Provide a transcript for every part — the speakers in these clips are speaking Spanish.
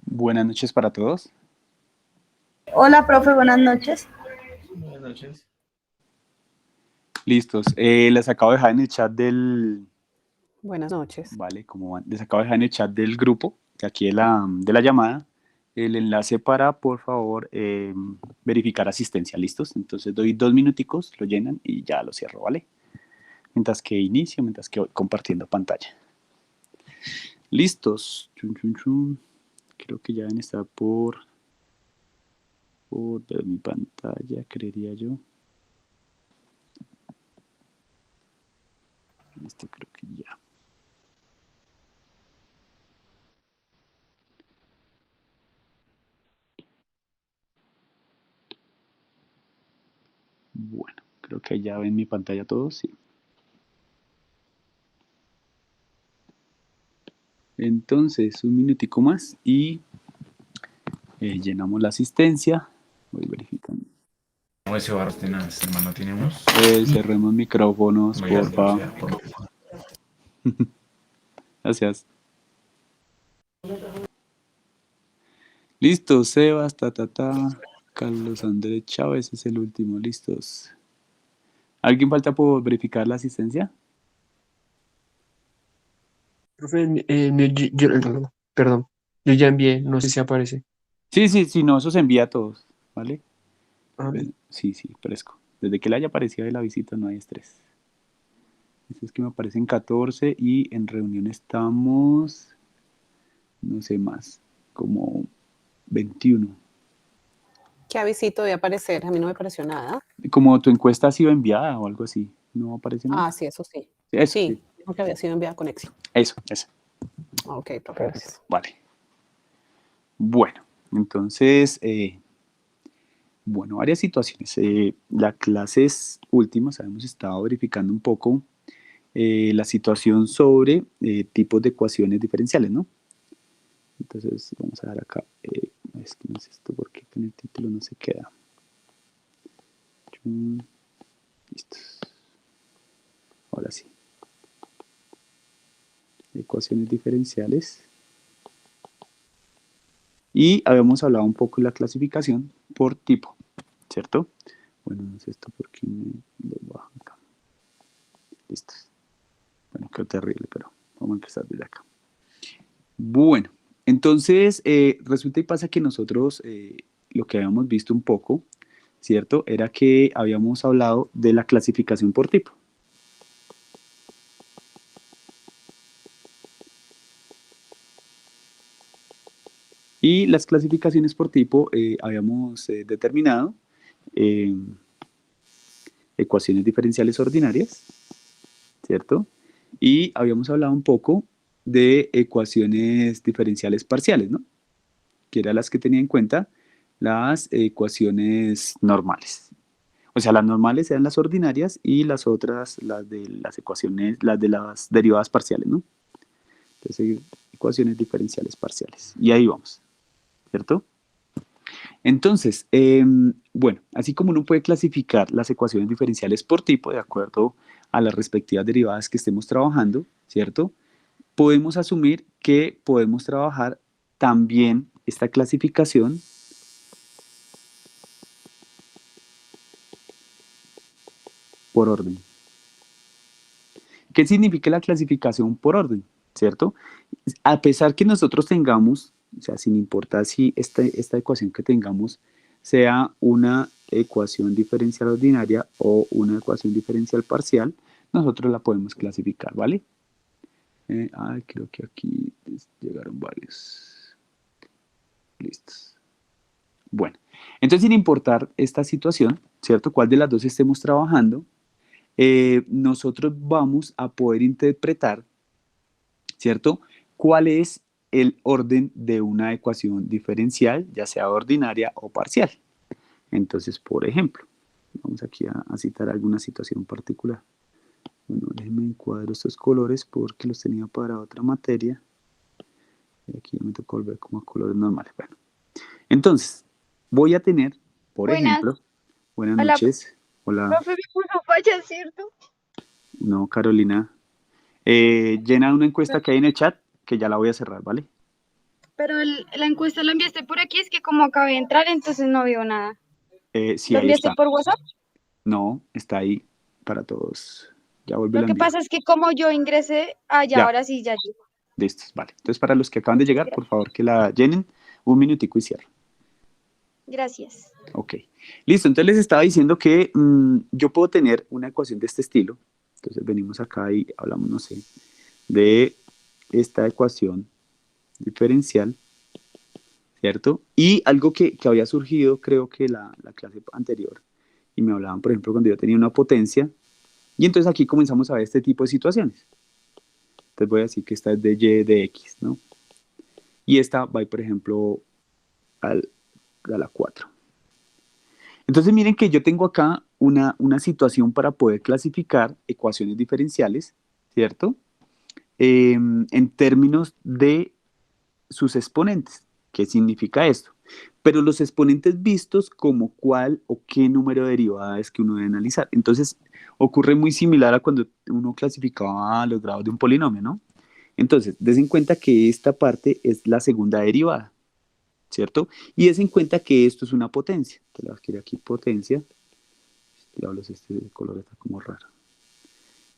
Buenas noches para todos. Hola, profe, buenas noches. Buenas noches. Listos. Les acabo de dejar en el chat del... Buenas noches. Vale, ¿cómo van? Les acabo de dejar en el chat del grupo, de aquí de la llamada, el enlace para, por favor, verificar asistencia. ¿Listos? Entonces doy 2 minuticos, lo llenan y ya lo cierro, ¿vale? Mientras que voy compartiendo pantalla. Listos. Chun, chun, chun. Creo que ya deben estar por ver mi pantalla, creería yo. Listo, creo que ya. Bueno, creo que ya ven mi pantalla todos, sí. Entonces, un minutico más y llenamos la asistencia. Voy verificando. Ese barros tenaz, hermano, tenemos. Cerremos micrófonos, porfa. Gracias. Listo, Sebas, Carlos Andrés Chávez es el último, listos. ¿Alguien falta por verificar la asistencia? Profe, perdón, yo ya envié, no sé si aparece. Sí, no, eso se envía a todos, ¿vale? Ah, bien. Sí, fresco. Desde que le haya aparecido de la visita no hay estrés. Es que me aparecen 14 y en reunión estamos, no sé más, como 21. ¿Qué avisito debe aparecer? A mí no me apareció nada. Como tu encuesta ha sido enviada o algo así, ¿no aparece nada? Ah, sí, eso sí. Eso, Sí, dijo que había sido enviada con éxito. Eso. Ok, profe, gracias. Vale. Bueno, entonces, varias situaciones. La clases últimas habíamos estado verificando un poco la situación sobre tipos de ecuaciones diferenciales, ¿no? Entonces, vamos a dar acá, es que no es esto porque con el título no se queda. Listos. Ahora sí. Ecuaciones diferenciales. Y habíamos hablado un poco de la clasificación por tipo, ¿cierto? Bueno, no es esto porque me lo bajo acá. Listos. Bueno, quedó terrible, pero vamos a empezar desde acá. Bueno, entonces resulta y pasa que nosotros lo que habíamos visto un poco, ¿cierto? Era que habíamos hablado de la clasificación por tipo. Y las clasificaciones por tipo habíamos determinado ecuaciones diferenciales ordinarias, ¿cierto? Y habíamos hablado un poco de ecuaciones diferenciales parciales, ¿no? Que eran las que tenía en cuenta las ecuaciones normales. O sea, las normales eran las ordinarias y las otras, las de las ecuaciones, las de las derivadas parciales, ¿no? Entonces, ecuaciones diferenciales parciales. Y ahí vamos, ¿cierto? Entonces, bueno, así como uno puede clasificar las ecuaciones diferenciales por tipo, de acuerdo a las respectivas derivadas que estemos trabajando, ¿cierto? Podemos asumir que podemos trabajar también esta clasificación por orden. ¿Qué significa la clasificación por orden? ¿Cierto? A pesar que nosotros tengamos, o sea, sin importar si esta ecuación que tengamos sea una ecuación diferencial ordinaria o una ecuación diferencial parcial, nosotros la podemos clasificar, ¿vale? Creo que aquí llegaron varios. Listos. Bueno, entonces sin importar esta situación, ¿cierto? ¿Cuál de las dos estemos trabajando? Nosotros vamos a poder interpretar, ¿cierto? ¿Cuál es el orden de una ecuación diferencial, ya sea ordinaria o parcial? Entonces, por ejemplo, vamos aquí a citar alguna situación particular. Bueno, déjenme encuadro estos colores porque los tenía para otra materia. Y aquí me tocó volver como a colores normales. Bueno, entonces, voy a tener, por ejemplo, buenas Hola. noches. Hola. Profe, me falla, ¿cierto? No, Carolina. Llena una encuesta que hay en el chat, que ya la voy a cerrar, ¿vale? Pero la encuesta la enviaste por aquí, es que como acabé de entrar, entonces no veo nada. Sí, ¿Lo ahí enviaste está. por WhatsApp? No, está ahí para todos. Ya vuelve Lo a que enviar. pasa es que como yo ingresé, ya, Ya, ahora sí, ya llegó. listos, vale. Entonces, para los que acaban de llegar, por favor que la llenen un minutico y cierro. Gracias. Ok. Listo, entonces les estaba diciendo que yo puedo tener una ecuación de este estilo. Entonces venimos acá y hablamos, no sé, de esta ecuación diferencial, ¿cierto? Y algo que había surgido, creo que la clase anterior, y me hablaban, por ejemplo, cuando yo tenía una potencia, y entonces aquí comenzamos a ver este tipo de situaciones. Entonces voy a decir que esta es de y de x, ¿no? Y esta va, por ejemplo, a la 4. Entonces miren que yo tengo acá una situación para poder clasificar ecuaciones diferenciales, ¿cierto? En términos de sus exponentes. ¿Qué significa esto? Pero los exponentes vistos como cuál o qué número de derivada es que uno debe analizar. Entonces ocurre muy similar a cuando uno clasificaba los grados de un polinomio, ¿no? Entonces, des en cuenta que esta parte es la segunda derivada, ¿cierto? Y des en cuenta que esto es una potencia. Te la voy a escribir aquí potencia. Diablos, este color está como raro.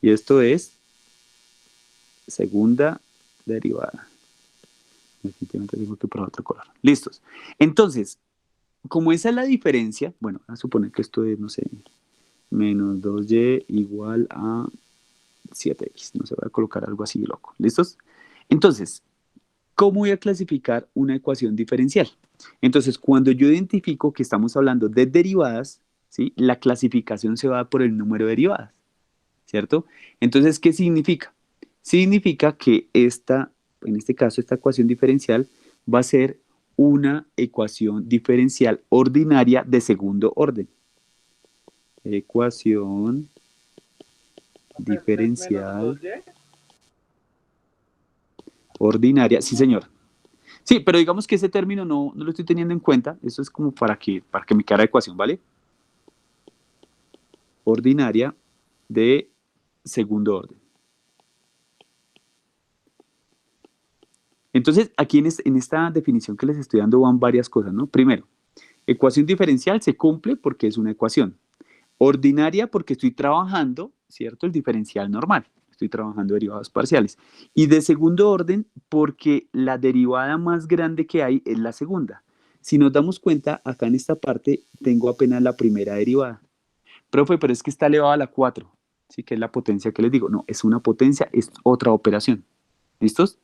Y esto es segunda derivada. Definitivamente tengo que probar otro color. Listos. Entonces, como esa es la diferencia, bueno, a suponer que esto es, no sé, menos 2y igual a 7x. No se va a colocar algo así loco. ¿Listos? Entonces, ¿cómo voy a clasificar una ecuación diferencial? Entonces, cuando yo identifico que estamos hablando de derivadas, ¿sí? La clasificación se va por el número de derivadas, ¿cierto? Entonces, ¿qué significa? Significa que en este caso, esta ecuación diferencial va a ser una ecuación diferencial ordinaria de segundo orden. Ecuación diferencial ordinaria, sí señor. Sí, pero digamos que ese término no lo estoy teniendo en cuenta, eso es como para que me quede la ecuación, ¿vale? Ordinaria de segundo orden. Entonces, aquí en esta definición que les estoy dando van varias cosas, ¿no? Primero, ecuación diferencial se cumple porque es una ecuación. Ordinaria porque estoy trabajando, ¿cierto? El diferencial normal. Estoy trabajando derivadas parciales. Y de segundo orden porque la derivada más grande que hay es la segunda. Si nos damos cuenta, acá en esta parte tengo apenas la primera derivada. Profe, pero es que está elevada a la 4, ¿sí? Que es la potencia que les digo. No, es una potencia, es otra operación. ¿Listos?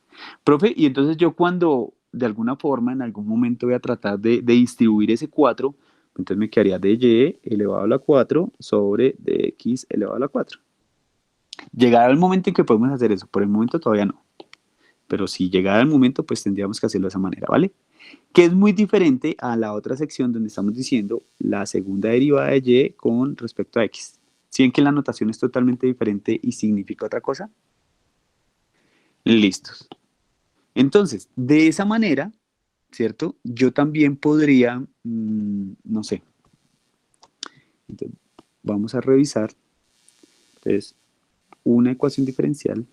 Profe, y entonces yo cuando de alguna forma en algún momento voy a tratar de distribuir ese 4, entonces me quedaría de y elevado a la 4 sobre de x elevado a la 4. Llegará el momento en que podemos hacer eso, por el momento todavía no. Pero si llegara el momento, pues tendríamos que hacerlo de esa manera, ¿vale? Que es muy diferente a la otra sección donde estamos diciendo la segunda derivada de y con respecto a x. ¿Sí ven que la notación es totalmente diferente y significa otra cosa? Listos. Entonces, de esa manera, ¿cierto? Yo también podría, no sé, entonces, vamos a revisar, entonces, una ecuación diferencial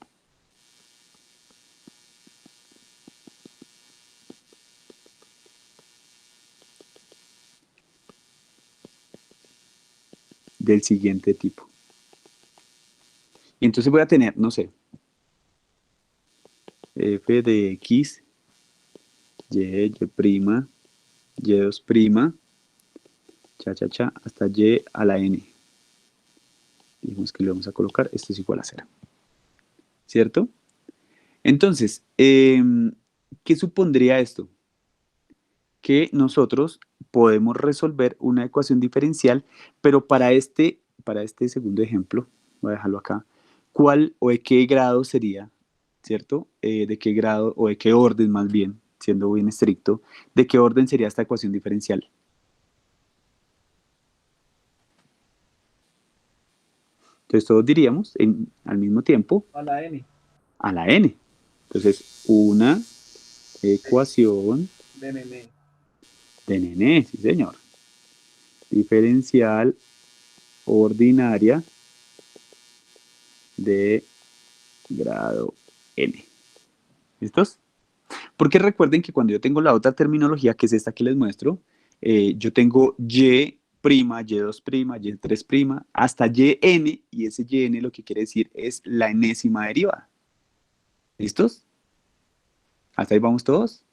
del siguiente tipo. Y entonces voy a tener, no sé, f de x, y prima, y2 prima, hasta y a la n. Dijimos que le vamos a colocar, esto es igual a 0. ¿Cierto? Entonces, ¿qué supondría esto? Que nosotros podemos resolver una ecuación diferencial, pero para este segundo ejemplo, voy a dejarlo acá, ¿cuál o de qué grado sería, ¿cierto? ¿De qué grado o de qué orden más bien, siendo bien estricto, de qué orden sería esta ecuación diferencial? Entonces todos diríamos al mismo tiempo A la N. a la n. Entonces, una ecuación De nene. de Nené, sí señor, diferencial ordinaria de grado n. ¿Listos? Porque recuerden que cuando yo tengo la otra terminología, que es esta que les muestro, yo tengo y', y2', y3', hasta yn, y ese yn lo que quiere decir es la enésima derivada. ¿Listos? ¿Hasta ahí vamos todos?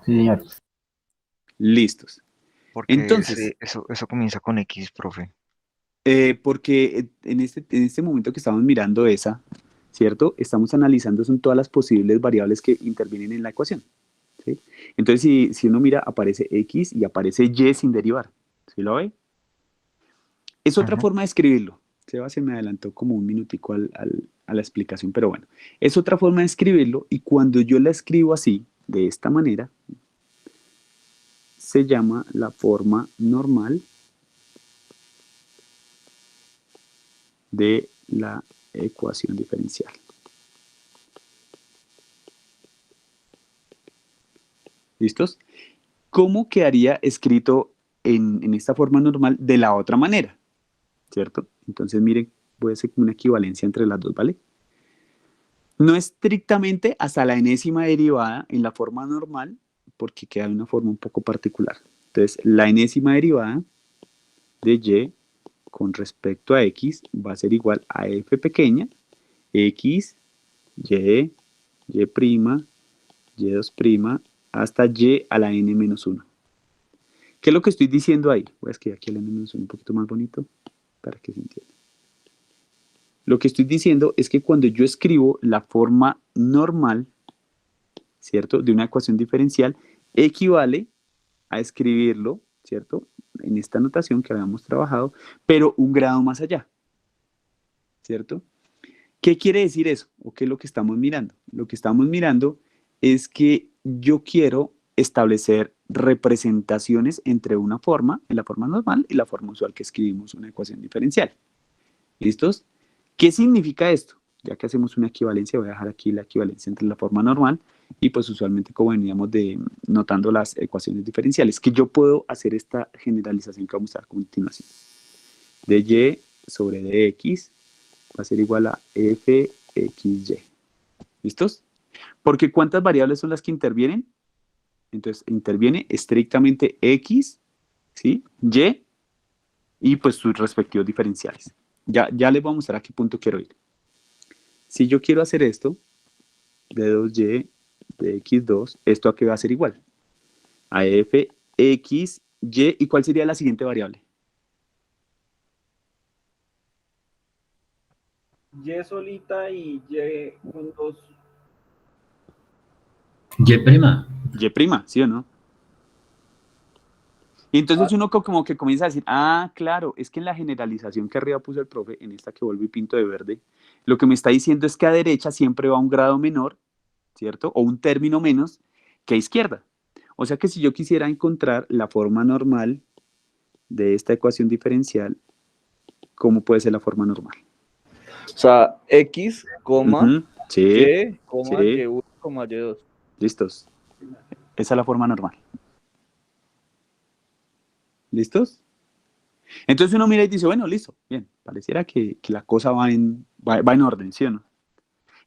Sí, señor. Listos. Porque Entonces, eso comienza con X, profe. porque en este momento que estamos mirando esa, ¿cierto? Estamos analizando son todas las posibles variables que intervienen en la ecuación. ¿Sí? Entonces, si uno mira, aparece X y aparece Y sin derivar. ¿Sí lo ve? Es otra Ujú. forma de escribirlo. Seba se me adelantó como un minutico a la explicación, pero bueno. Es otra forma de escribirlo y cuando yo la escribo así, de esta manera, se llama la forma normal de la ecuación diferencial. ¿Listos? ¿Cómo quedaría escrito en esta forma normal de la otra manera? ¿Cierto? Entonces, miren, voy a hacer una equivalencia entre las dos, ¿vale? No estrictamente hasta la enésima derivada en la forma normal, porque queda de una forma un poco particular. Entonces, la enésima derivada de y con respecto a x va a ser igual a f pequeña, x, y, y', y2', hasta y a la n menos 1. ¿Qué es lo que estoy diciendo ahí? Voy a escribir aquí el n menos 1 un poquito más bonito para que se entienda. Lo que estoy diciendo es que cuando yo escribo la forma normal, ¿cierto?, de una ecuación diferencial, equivale a escribirlo, ¿cierto?, en esta notación que habíamos trabajado, pero un grado más allá, ¿cierto? ¿Qué quiere decir eso? ¿O qué es lo que estamos mirando? Lo que estamos mirando es que yo quiero establecer representaciones entre una forma, en la forma normal, y la forma usual que escribimos una ecuación diferencial. ¿Listos? ¿Qué significa esto? Ya que hacemos una equivalencia, voy a dejar aquí la equivalencia entre la forma normal y pues usualmente como veníamos notando las ecuaciones diferenciales, que yo puedo hacer esta generalización que vamos a ver a continuación. De y sobre dx va a ser igual a fxy. ¿Listos? Porque ¿cuántas variables son las que intervienen? Entonces interviene estrictamente x, ¿sí?, y pues sus respectivos diferenciales. Ya les voy a mostrar a qué punto quiero ir. Si yo quiero hacer esto, de 2y de x2, ¿esto a qué va a ser igual? A f, x, y, ¿y cuál sería la siguiente variable? Y solita y Y con dos. Y prima. Y prima, ¿sí o no? Y entonces uno como que comienza a decir, ah, claro, es que en la generalización que arriba puso el profe, en esta que vuelvo y pinto de verde, lo que me está diciendo es que a derecha siempre va un grado menor, ¿cierto? O un término menos que a izquierda. O sea que si yo quisiera encontrar la forma normal de esta ecuación diferencial, ¿cómo puede ser la forma normal? O sea, X, Ujú, sí, Y, sí, Y1, Y2. listos. Esa es la forma normal. ¿Listos? Entonces uno mira y dice, bueno, listo, bien, pareciera que la cosa va en orden, ¿sí o no?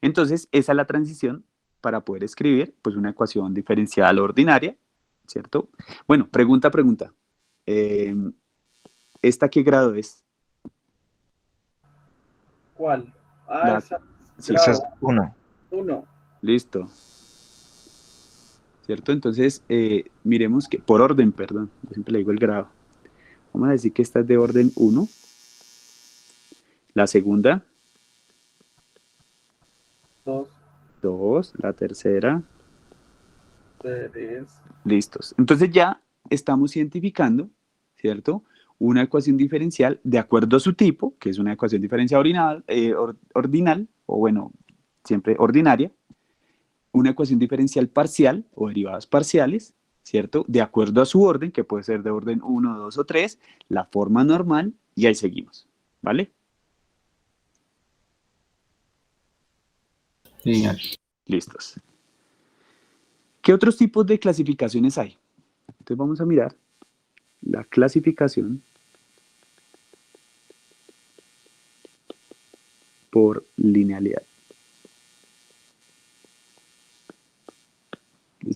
Entonces, esa es la transición para poder escribir pues, una ecuación diferencial ordinaria, ¿cierto? Bueno, pregunta. Eh, ¿Esta qué grado es? ¿Cuál? Ah, La, esa, sí, Esa es grado 1. 1. listo. ¿Cierto? Entonces, miremos que, por orden, perdón, yo siempre le digo el grado. Vamos a decir que esta es de orden 1. La segunda, 2, 2, la tercera, 3. listos. Entonces ya estamos identificando, ¿cierto?, una ecuación diferencial de acuerdo a su tipo, que es una ecuación diferencial ordinal, o bueno, siempre ordinaria, una ecuación diferencial parcial o derivadas parciales, ¿cierto?, de acuerdo a su orden, que puede ser de orden 1, 2 o 3, la forma normal, y ahí seguimos, ¿vale? Sí, señor. Listos. ¿Qué otros tipos de clasificaciones hay? Entonces vamos a mirar la clasificación por linealidad.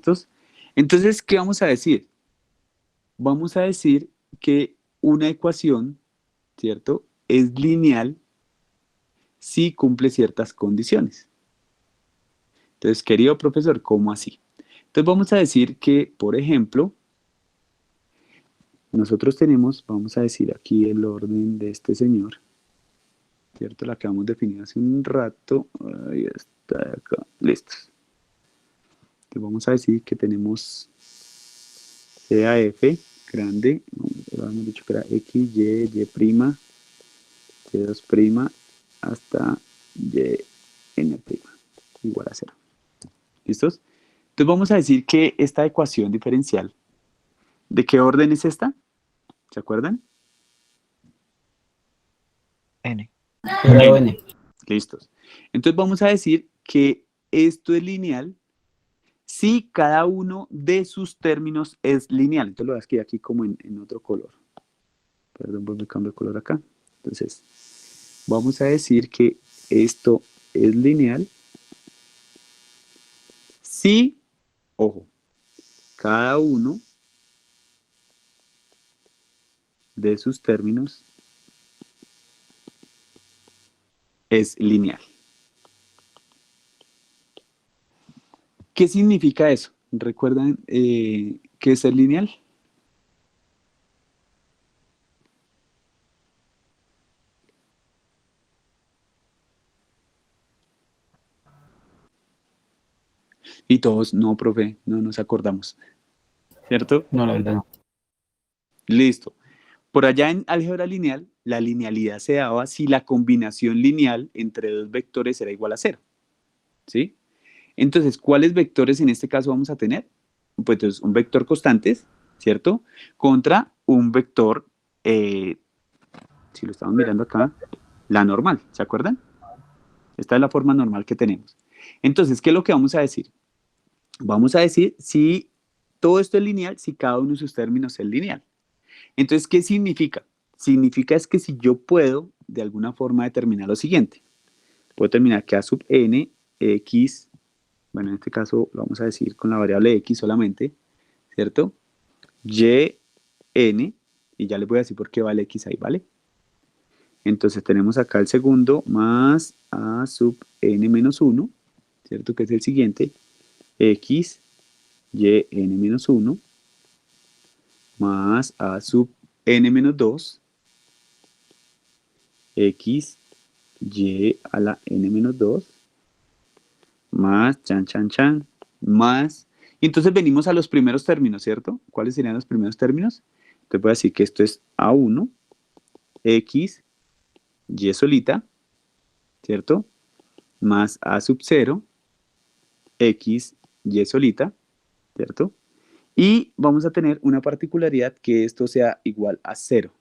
¿Listos? Entonces, ¿qué vamos a decir? Vamos a decir que una ecuación, ¿cierto? Es lineal si cumple ciertas condiciones. Entonces, querido profesor, ¿cómo así? Entonces vamos a decir que, por ejemplo, nosotros tenemos, vamos a decir aquí el orden de este señor, ¿cierto? La que hemos definido hace un rato. Ahí está, acá. Listos. Entonces vamos a decir que tenemos CAF grande, habíamos dicho que era X, Y prima, Y2 prima, hasta YN prima, igual a 0. ¿Listos? Entonces vamos a decir que esta ecuación diferencial, ¿de qué orden es esta? ¿Se acuerdan? N. N. Listos. Entonces vamos a decir que esto es lineal si cada uno de sus términos es lineal. Entonces lo voy a escribir aquí como en otro color. Perdón, pues me cambio de color acá. Entonces, vamos a decir que esto es lineal si, ojo, cada uno de sus términos es lineal. ¿Qué significa eso? ¿Recuerdan qué es ser lineal? Y todos, no, profe, no nos acordamos. ¿Cierto? No, la verdad no. Listo. Por allá en álgebra lineal, la linealidad se daba si la combinación lineal entre dos vectores era igual a 0. ¿Sí? Entonces, ¿cuáles vectores en este caso vamos a tener? Pues entonces, un vector constantes, ¿cierto? Contra un vector, si lo estamos mirando acá, la normal, ¿se acuerdan? Esta es la forma normal que tenemos. Entonces, ¿qué es lo que vamos a decir? Vamos a decir si todo esto es lineal, si cada uno de sus términos es lineal. Entonces, ¿qué significa? Significa es que si yo puedo, de alguna forma, determinar lo siguiente. Puedo determinar que A sub n, x, bueno, en este caso lo vamos a decir con la variable x solamente, ¿cierto? Y, n, y ya les voy a decir por qué vale x ahí, ¿vale? Entonces tenemos acá el segundo más A sub n menos 1, ¿cierto? Que es el siguiente, x, y, n menos 1, más A sub n menos 2, x, y a la n menos 2, más, más. Y entonces venimos a los primeros términos, ¿cierto? ¿Cuáles serían los primeros términos? Entonces voy a decir que esto es A1, x, y solita, ¿cierto? Más A sub 0, x, y solita, ¿cierto? Y vamos a tener una particularidad que esto sea igual a 0.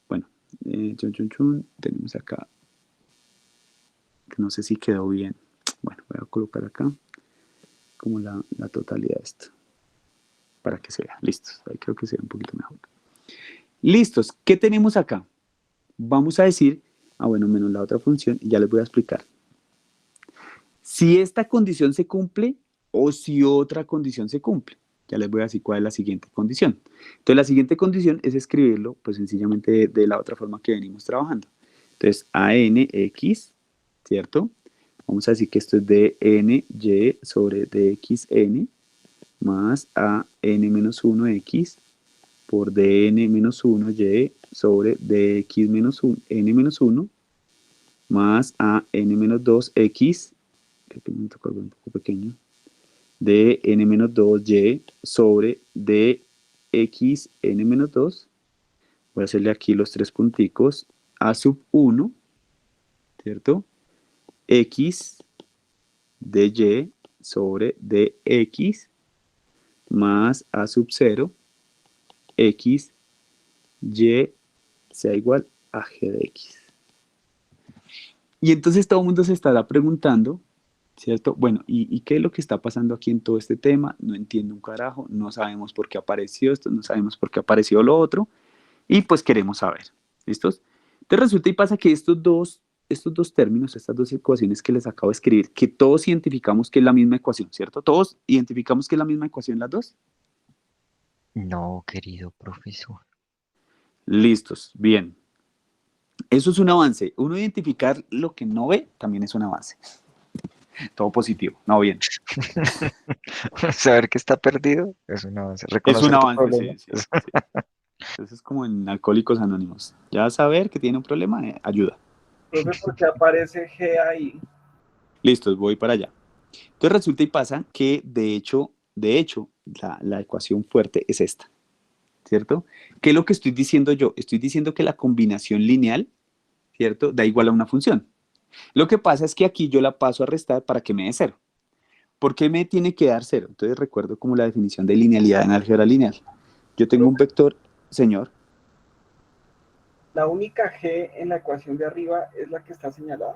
Bueno, tenemos acá, que no sé si quedó bien. Bueno, voy a colocar acá como la totalidad de esto, para que se vea. Listos, ahí creo que se ve un poquito mejor. Listos, ¿qué tenemos acá? Vamos a decir, bueno, menos la otra función, y ya les voy a explicar. Si esta condición se cumple o si otra condición se cumple. Ya les voy a decir cuál es la siguiente condición. Entonces, la siguiente condición es escribirlo, pues sencillamente de la otra forma que venimos trabajando. Entonces, ANX, ¿cierto? Vamos a decir que esto es dny sobre dxn más an-1x por dn-1y sobre dx-n-1 más an-2x, creo que me tocó algo un poco pequeño, de n-2y sobre dxn-2. Voy a hacerle aquí los tres punticos. A sub 1, ¿cierto? X de y sobre dx más a sub 0 x y sea igual a g de x. Y entonces todo el mundo se estará preguntando, ¿cierto? Bueno, ¿y qué es lo que está pasando aquí en todo este tema? No entiendo un carajo, no sabemos por qué apareció esto, no sabemos por qué apareció lo otro, y pues queremos saber, ¿listos? Entonces resulta y pasa que estos dos estos dos términos, estas dos ecuaciones que les acabo de escribir, que todos identificamos que es la misma ecuación, ¿cierto? Todos identificamos que es la misma ecuación las dos. No, querido profesor. Listos, bien. Eso es un avance. Uno identificar lo que no ve también es un avance. Todo positivo. No, bien. Saber que está perdido es un avance. Es Reconocer un tu avance, problema. sí, sí, sí. Eso es como en Alcohólicos Anónimos. Ya saber que tiene un problema ayuda. Profe, ¿por qué aparece G ahí? Listos, voy para allá. Entonces resulta y pasa que de hecho, la ecuación fuerte es esta, ¿cierto? ¿Qué es lo que estoy diciendo yo? Estoy diciendo que la combinación lineal, ¿cierto? Da igual a una función. Lo que pasa es que aquí yo la paso a restar para que me dé cero. ¿Por qué me tiene que dar cero? Entonces recuerdo como la definición de linealidad en álgebra lineal. Yo tengo un vector, señor. La única G en la ecuación de arriba es la que está señalada.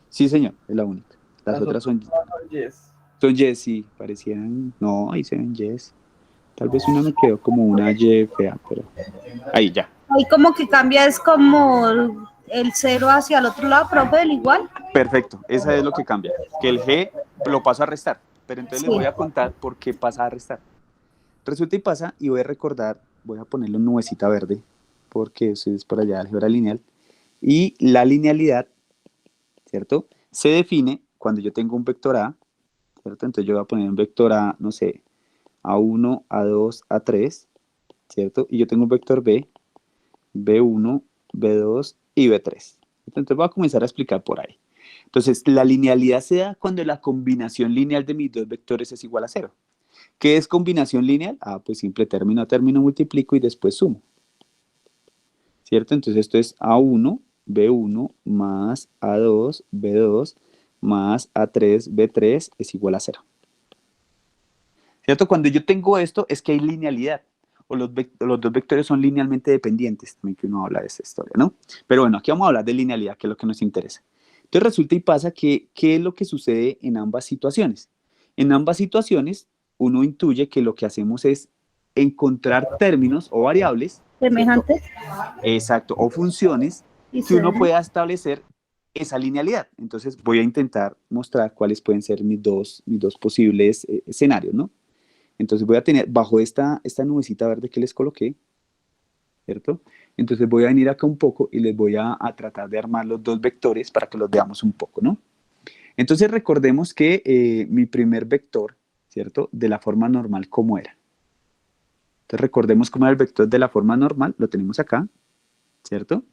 Sí, señor, es la única. Las otras son Yes. yes, sí, parecían. No, ahí se ven yes. Tal vez una me quedó como una Y fea, pero ahí ya. Ahí como que cambia, es como el cero hacia el otro lado, profe, el igual. Perfecto, esa es lo que cambia. Que el G lo paso a restar. Pero entonces Sí. les voy a contar por qué pasa a restar. Resulta y pasa, y voy a recordar, voy a ponerle una nubecita verde, porque eso es por allá álgebra lineal. Y la linealidad, ¿cierto? Se define cuando yo tengo un vector A, ¿cierto? Entonces yo voy a poner un vector A, no sé, A1, A2, A3, ¿cierto? Y yo tengo un vector B, B1, B2 y B3. Entonces voy a comenzar a explicar por ahí. Entonces, la linealidad se da cuando la combinación lineal de mis dos vectores es igual a cero. ¿Qué es combinación lineal? Ah, pues simple término a término multiplico y después sumo. ¿Cierto? Entonces esto es A1, B1 más A2, B2 más A3, B3 es igual a cero. ¿Cierto? Cuando yo tengo esto es que hay linealidad. O los dos vectores son linealmente dependientes, también que uno habla de esta historia, ¿no? Pero bueno, aquí vamos a hablar de linealidad, que es lo que nos interesa. Entonces resulta y pasa que, ¿qué es lo que sucede en ambas situaciones? En ambas situaciones, uno intuye que lo que hacemos es encontrar términos o variables, Semejantes. ¿cierto? Exacto, o funciones Y que uno se- pueda establecer esa linealidad. Entonces voy a intentar mostrar cuáles pueden ser mis dos posibles escenarios, ¿no? Entonces voy a tener, bajo esta nubecita verde que les coloqué, ¿cierto? Entonces voy a venir acá un poco y les voy a tratar de armar los dos vectores para que los veamos un poco, ¿no? Entonces recordemos que mi primer vector, ¿cierto? De la forma normal, ¿cómo era? Entonces recordemos cómo era el vector de la forma normal, lo tenemos acá, ¿cierto?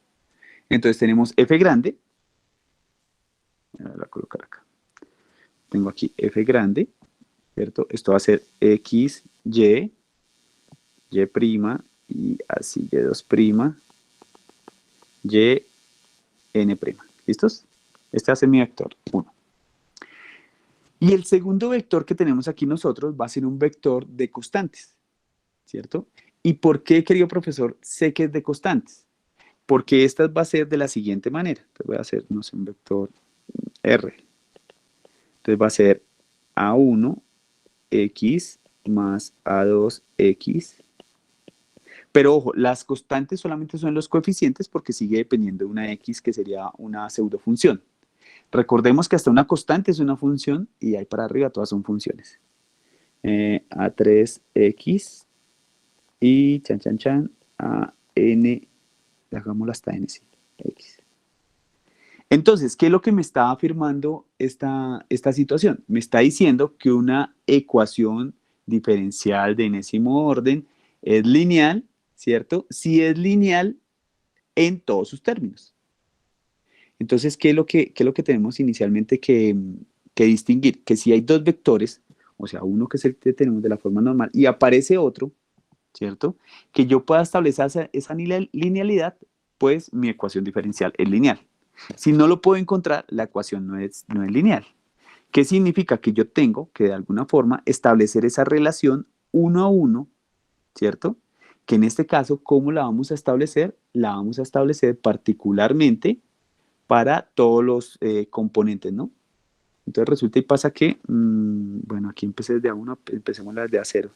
Entonces tenemos f grande, voy a colocar acá, tengo aquí f grande, ¿cierto? Esto va a ser x, y, y', y así y2', y, n'. ¿Listos? Este va a ser mi vector 1. Y el segundo vector que tenemos aquí nosotros va a ser un vector de constantes, ¿cierto? ¿Y por qué, querido profesor, sé que es de constantes? Porque esta va a ser de la siguiente manera. Entonces voy a hacer, no sé, un vector R. Entonces va a ser A1x más A2x. Pero ojo, las constantes solamente son los coeficientes porque sigue dependiendo de una x que sería una pseudofunción. Recordemos que hasta una constante es una función y ahí para arriba todas son funciones. A3x y a n, hagámoslo hasta n, sí, x. Entonces, ¿qué es lo que me está afirmando esta situación? Me está diciendo que una ecuación diferencial de enésimo orden es lineal, ¿cierto? Si es lineal en todos sus términos. Entonces, ¿qué es lo que tenemos inicialmente que distinguir? Que si hay dos vectores, o sea, uno que es el que tenemos de la forma normal y aparece otro, ¿cierto? Que yo pueda establecer esa linealidad, pues mi ecuación diferencial es lineal. Si no lo puedo encontrar, la ecuación no es lineal. ¿Qué significa? Que yo tengo que de alguna forma establecer esa relación uno a uno, ¿cierto? Que en este caso, ¿cómo la vamos a establecer? La vamos a establecer particularmente para todos los componentes, ¿no? Entonces resulta y pasa que, bueno, aquí empecé desde A1, empecemos desde A0.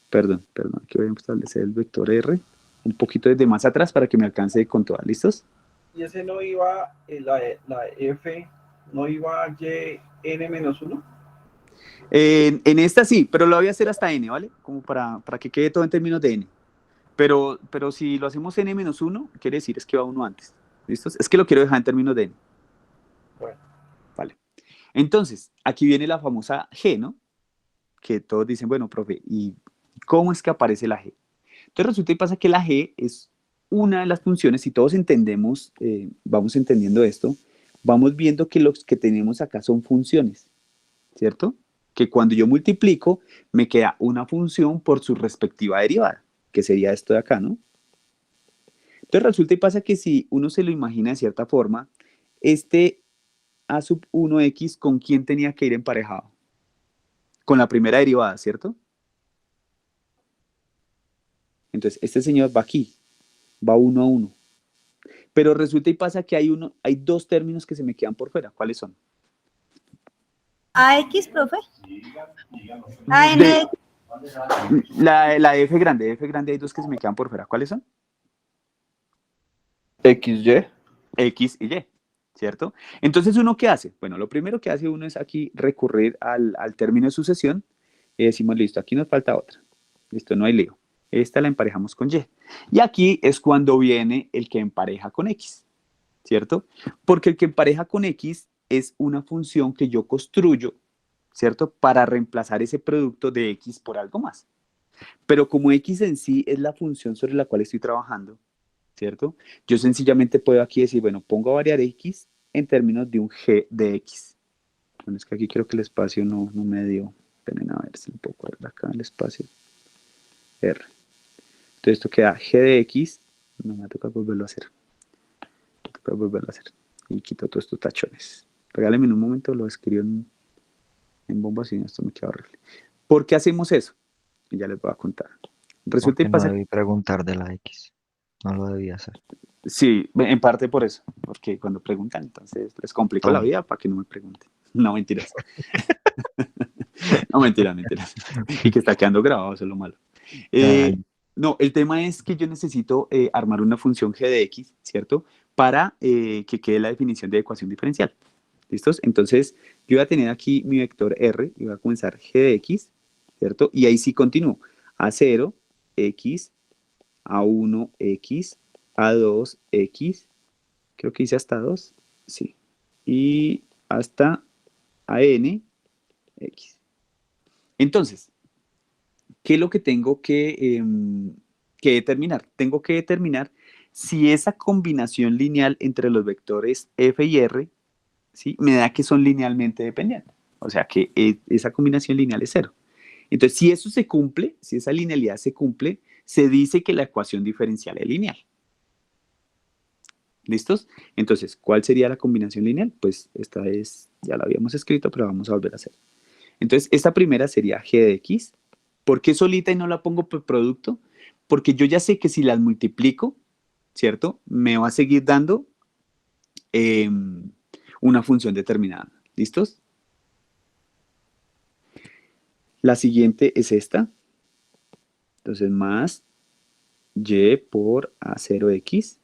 Perdón, aquí voy a establecer el vector R un poquito desde más atrás para que me alcance con todas. ¿Listos? y ese no iba, la F, no iba a y n menos 1. En esta sí, pero lo voy a hacer hasta n, ¿vale? Como para que quede todo en términos de n. Pero si lo hacemos n menos 1, quiere decir es que va uno antes. ¿Listo? Es que lo quiero dejar en términos de n. Bueno. Vale. Entonces, aquí viene la famosa g, ¿no? Que todos dicen, bueno, profe, ¿y cómo es que aparece la g? Entonces resulta y pasa que la g es una de las funciones, si todos entendemos, vamos entendiendo esto, vamos viendo que los que tenemos acá son funciones, ¿cierto? Que cuando yo multiplico, me queda una función por su respectiva derivada, que sería esto de acá, ¿no? Entonces resulta y pasa que si uno se lo imagina de cierta forma, este a sub 1x, ¿con quién tenía que ir emparejado? Con la primera derivada, ¿cierto? Entonces, este señor va aquí, va 1 a 1. Pero resulta y pasa que hay dos términos que se me quedan por fuera. ¿Cuáles son? AX, profe. AN. La F grande hay dos que se me quedan por fuera. ¿Cuáles son? XY. X y Y, ¿cierto? Entonces, ¿uno qué hace? Bueno, lo primero que hace uno es aquí recurrir al término de sucesión y decimos, listo, aquí nos falta otra. Listo, no hay lío. Esta la emparejamos con Y. Y aquí es cuando viene el que empareja con X, ¿cierto? Porque el que empareja con X es una función que yo construyo, ¿cierto? Para reemplazar ese producto de X por algo más. Pero como X en sí es la función sobre la cual estoy trabajando, ¿cierto? Yo sencillamente puedo aquí decir, bueno, pongo a variar X en términos de un G de X. Bueno, es que aquí creo que el espacio no me dio. Esperen a ver si un poco acá el espacio. R. Entonces esto queda G de X. No me va a tocar volverlo a hacer. Me toca volverlo a hacer. Y quito todos estos tachones. Regálenme en un momento, lo escribo en bombas y esto me queda horrible. ¿Por qué hacemos eso? Y ya les voy a contar. Resulta y Porque no pasa. debí preguntar de la X. No lo debía hacer. Sí, en parte por eso. Porque cuando preguntan, entonces les complico la vida para que no me pregunten. No, mentiras. No, mentiras. Y que está quedando grabado, eso es lo malo. No, el tema es que yo necesito armar una función g de x, ¿cierto? Para que quede la definición de ecuación diferencial. ¿Listos? Entonces, yo voy a tener aquí mi vector r y voy a comenzar g de x, ¿cierto? Y ahí sí continúo. A0, x, A1, x, A2, x, creo que hice hasta 2, sí. Y hasta AN, x. Entonces, ¿qué es lo que tengo que determinar? Tengo que determinar si esa combinación lineal entre los vectores f y r, ¿sí?, me da que son linealmente dependientes. O sea, que esa combinación lineal es 0. Entonces, si eso se cumple, si esa linealidad se cumple, se dice que la ecuación diferencial es lineal. ¿Listos? Entonces, ¿cuál sería la combinación lineal? Pues esta es, ya la habíamos escrito, pero vamos a volver a hacer. Entonces, esta primera sería g de x. ¿Por qué solita y no la pongo por producto? Porque yo ya sé que si las multiplico, ¿cierto?, me va a seguir dando una función determinada. ¿Listos? La siguiente es esta. Entonces, más y por A0x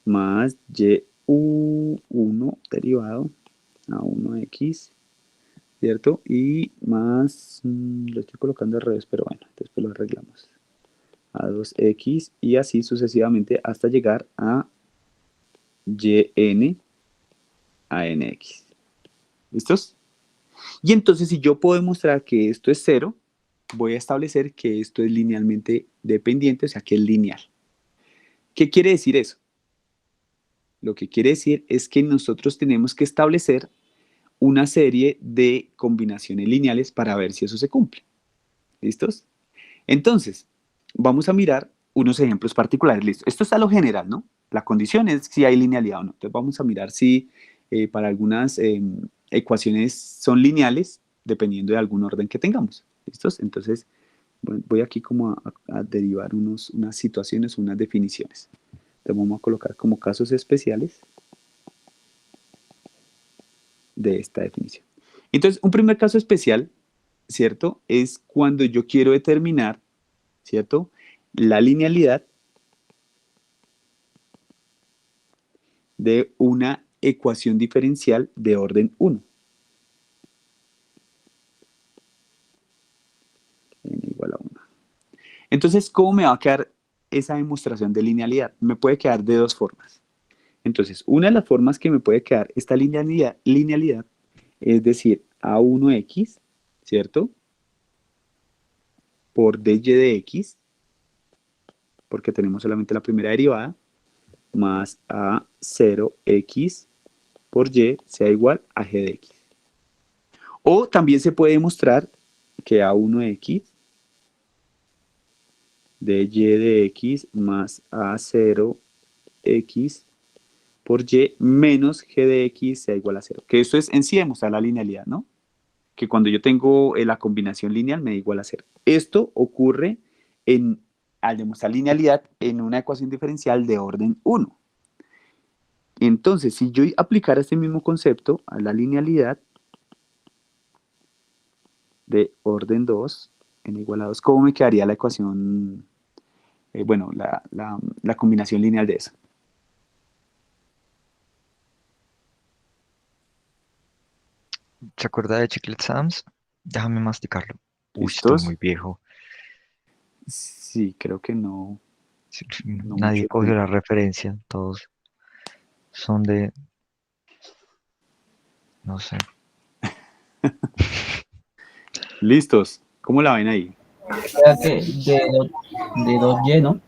más y1 derivado A1x, ¿cierto? Y más, lo estoy colocando al revés, pero bueno, después lo arreglamos. A2x y así sucesivamente hasta llegar a yn a nx. ¿Listos? Y entonces, si yo puedo demostrar que esto es 0, voy a establecer que esto es linealmente dependiente, o sea, que es lineal. ¿Qué quiere decir eso? Lo que quiere decir es que nosotros tenemos que establecer una serie de combinaciones lineales para ver si eso se cumple. ¿Listos? Entonces, vamos a mirar unos ejemplos particulares. Listo. Esto es a lo general, ¿no? La condición es si hay linealidad o no. Entonces, vamos a mirar si para algunas ecuaciones son lineales, dependiendo de algún orden que tengamos. ¿Listos? Entonces, voy aquí como a derivar unas situaciones, unas definiciones. Entonces, vamos a colocar como casos especiales de esta definición. Entonces, un primer caso especial, ¿cierto?, es cuando yo quiero determinar, ¿cierto?, la linealidad de una ecuación diferencial de orden 1. N igual a 1. Entonces, ¿cómo me va a quedar esa demostración de linealidad? Me puede quedar de dos formas. Entonces, una de las formas que me puede quedar esta linealidad es decir, A1x, ¿cierto? Por dy de x, porque tenemos solamente la primera derivada, más A0x por y sea igual a g de x. O también se puede demostrar que A1x de y de x más A0x por y menos g de x sea igual a 0. Que esto es en sí demostrar la linealidad, ¿no? Que cuando yo tengo la combinación lineal me da igual a 0. Esto ocurre al demostrar linealidad en una ecuación diferencial de orden 1. Entonces, si yo aplicara este mismo concepto a la linealidad de orden 2, n igual a 2, ¿cómo me quedaría la ecuación, la combinación lineal de eso? ¿Se acuerda de Chiclet Sams? Déjame masticarlo. Uy, estoy ¿Listos? muy viejo. Sí, creo que no. Sí, No nadie mucho cogió tiempo. la referencia. Todos son de... No sé. ¿Listos? ¿Cómo la ven ahí? Espérate, de 2Y, ¿no?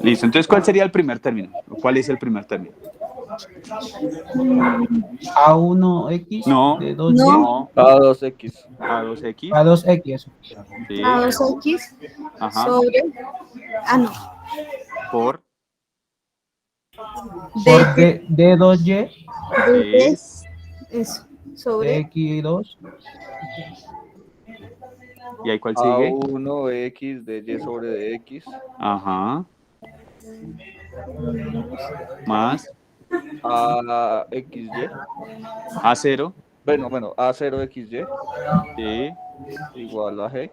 Listo, entonces, ¿cuál sería el primer término? ¿O cuál es el primer término? A1X No, de 2Y. no, A2X. A2X, A2X, eso. sí, A2x ajá, sobre, no, por, Por de D 2Y, es, eso, sobre X2, ¿y ahí cuál sigue? A1X de Y sobre X. Ajá, más, AXY. A0, Bueno, A0XY sí, igual a GX.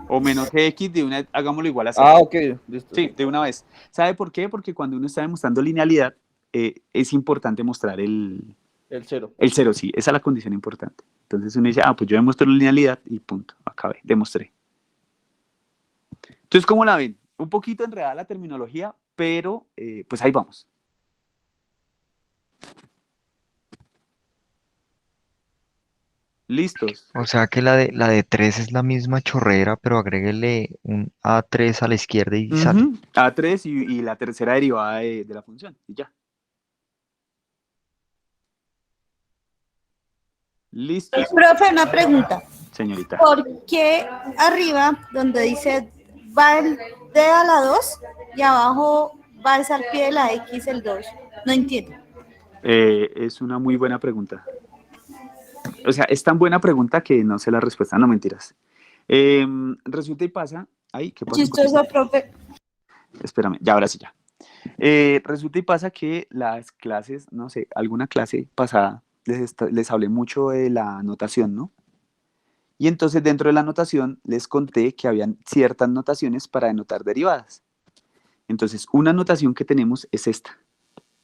o menos Gx de una, hagámoslo igual a 0. Ah, ok, listo. Sí, Sí. de una vez. ¿Sabe por qué? Porque cuando uno está demostrando linealidad, es importante mostrar el 0. 0, sí, esa es la condición importante. Entonces uno dice, pues yo demuestro linealidad y punto, acabé, demostré. Entonces, ¿cómo la ven? Un poquito enredada la terminología, pero pues ahí vamos. ¿Listos? O sea que la de 3 es la misma chorrera, pero agréguele un A3 a la izquierda y sale. Ujú, A3 y la tercera derivada de la función, y ya. ¿Listos, Profe, una pregunta. señorita? ¿Por qué arriba, donde dice va el D a la 2 y abajo va al pie de la X el 2? No entiendo. Es una muy buena pregunta. O sea, es tan buena pregunta que no sé la respuesta, no mentiras. Resulta y pasa... Ay, ¿qué pasó? Chistoso, profe. Espérame, ya, ahora sí ya. Resulta y pasa que las clases, no sé, alguna clase pasada les hablé mucho de la notación, ¿no? Y entonces dentro de la notación les conté que habían ciertas notaciones para denotar derivadas. Entonces, una notación que tenemos es esta,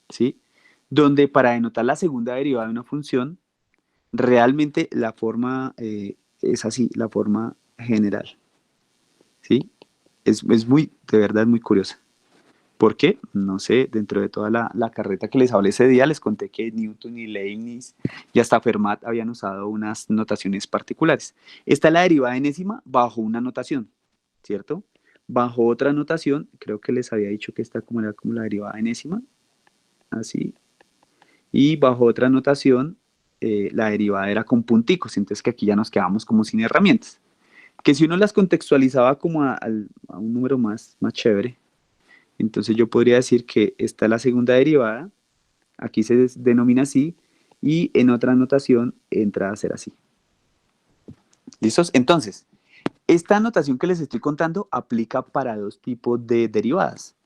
¿sí? Donde para denotar la segunda derivada de una función, realmente la forma es así, la forma general, ¿sí? Es muy, de verdad, muy curiosa. ¿Por qué? No sé, dentro de toda la carreta que les hablé ese día, les conté que Newton y Leibniz y hasta Fermat habían usado unas notaciones particulares. Esta es la derivada enésima bajo una notación, ¿cierto? Bajo otra notación, creo que les había dicho que esta era como la derivada enésima, así. Y bajo otra notación, la derivada era con punticos, entonces que aquí ya nos quedamos como sin herramientas. Que si uno las contextualizaba como a un número más chévere, entonces yo podría decir que esta es la segunda derivada, aquí se denomina así, y en otra notación entra a ser así. ¿Listos? Entonces, esta notación que les estoy contando aplica para dos tipos de derivadas.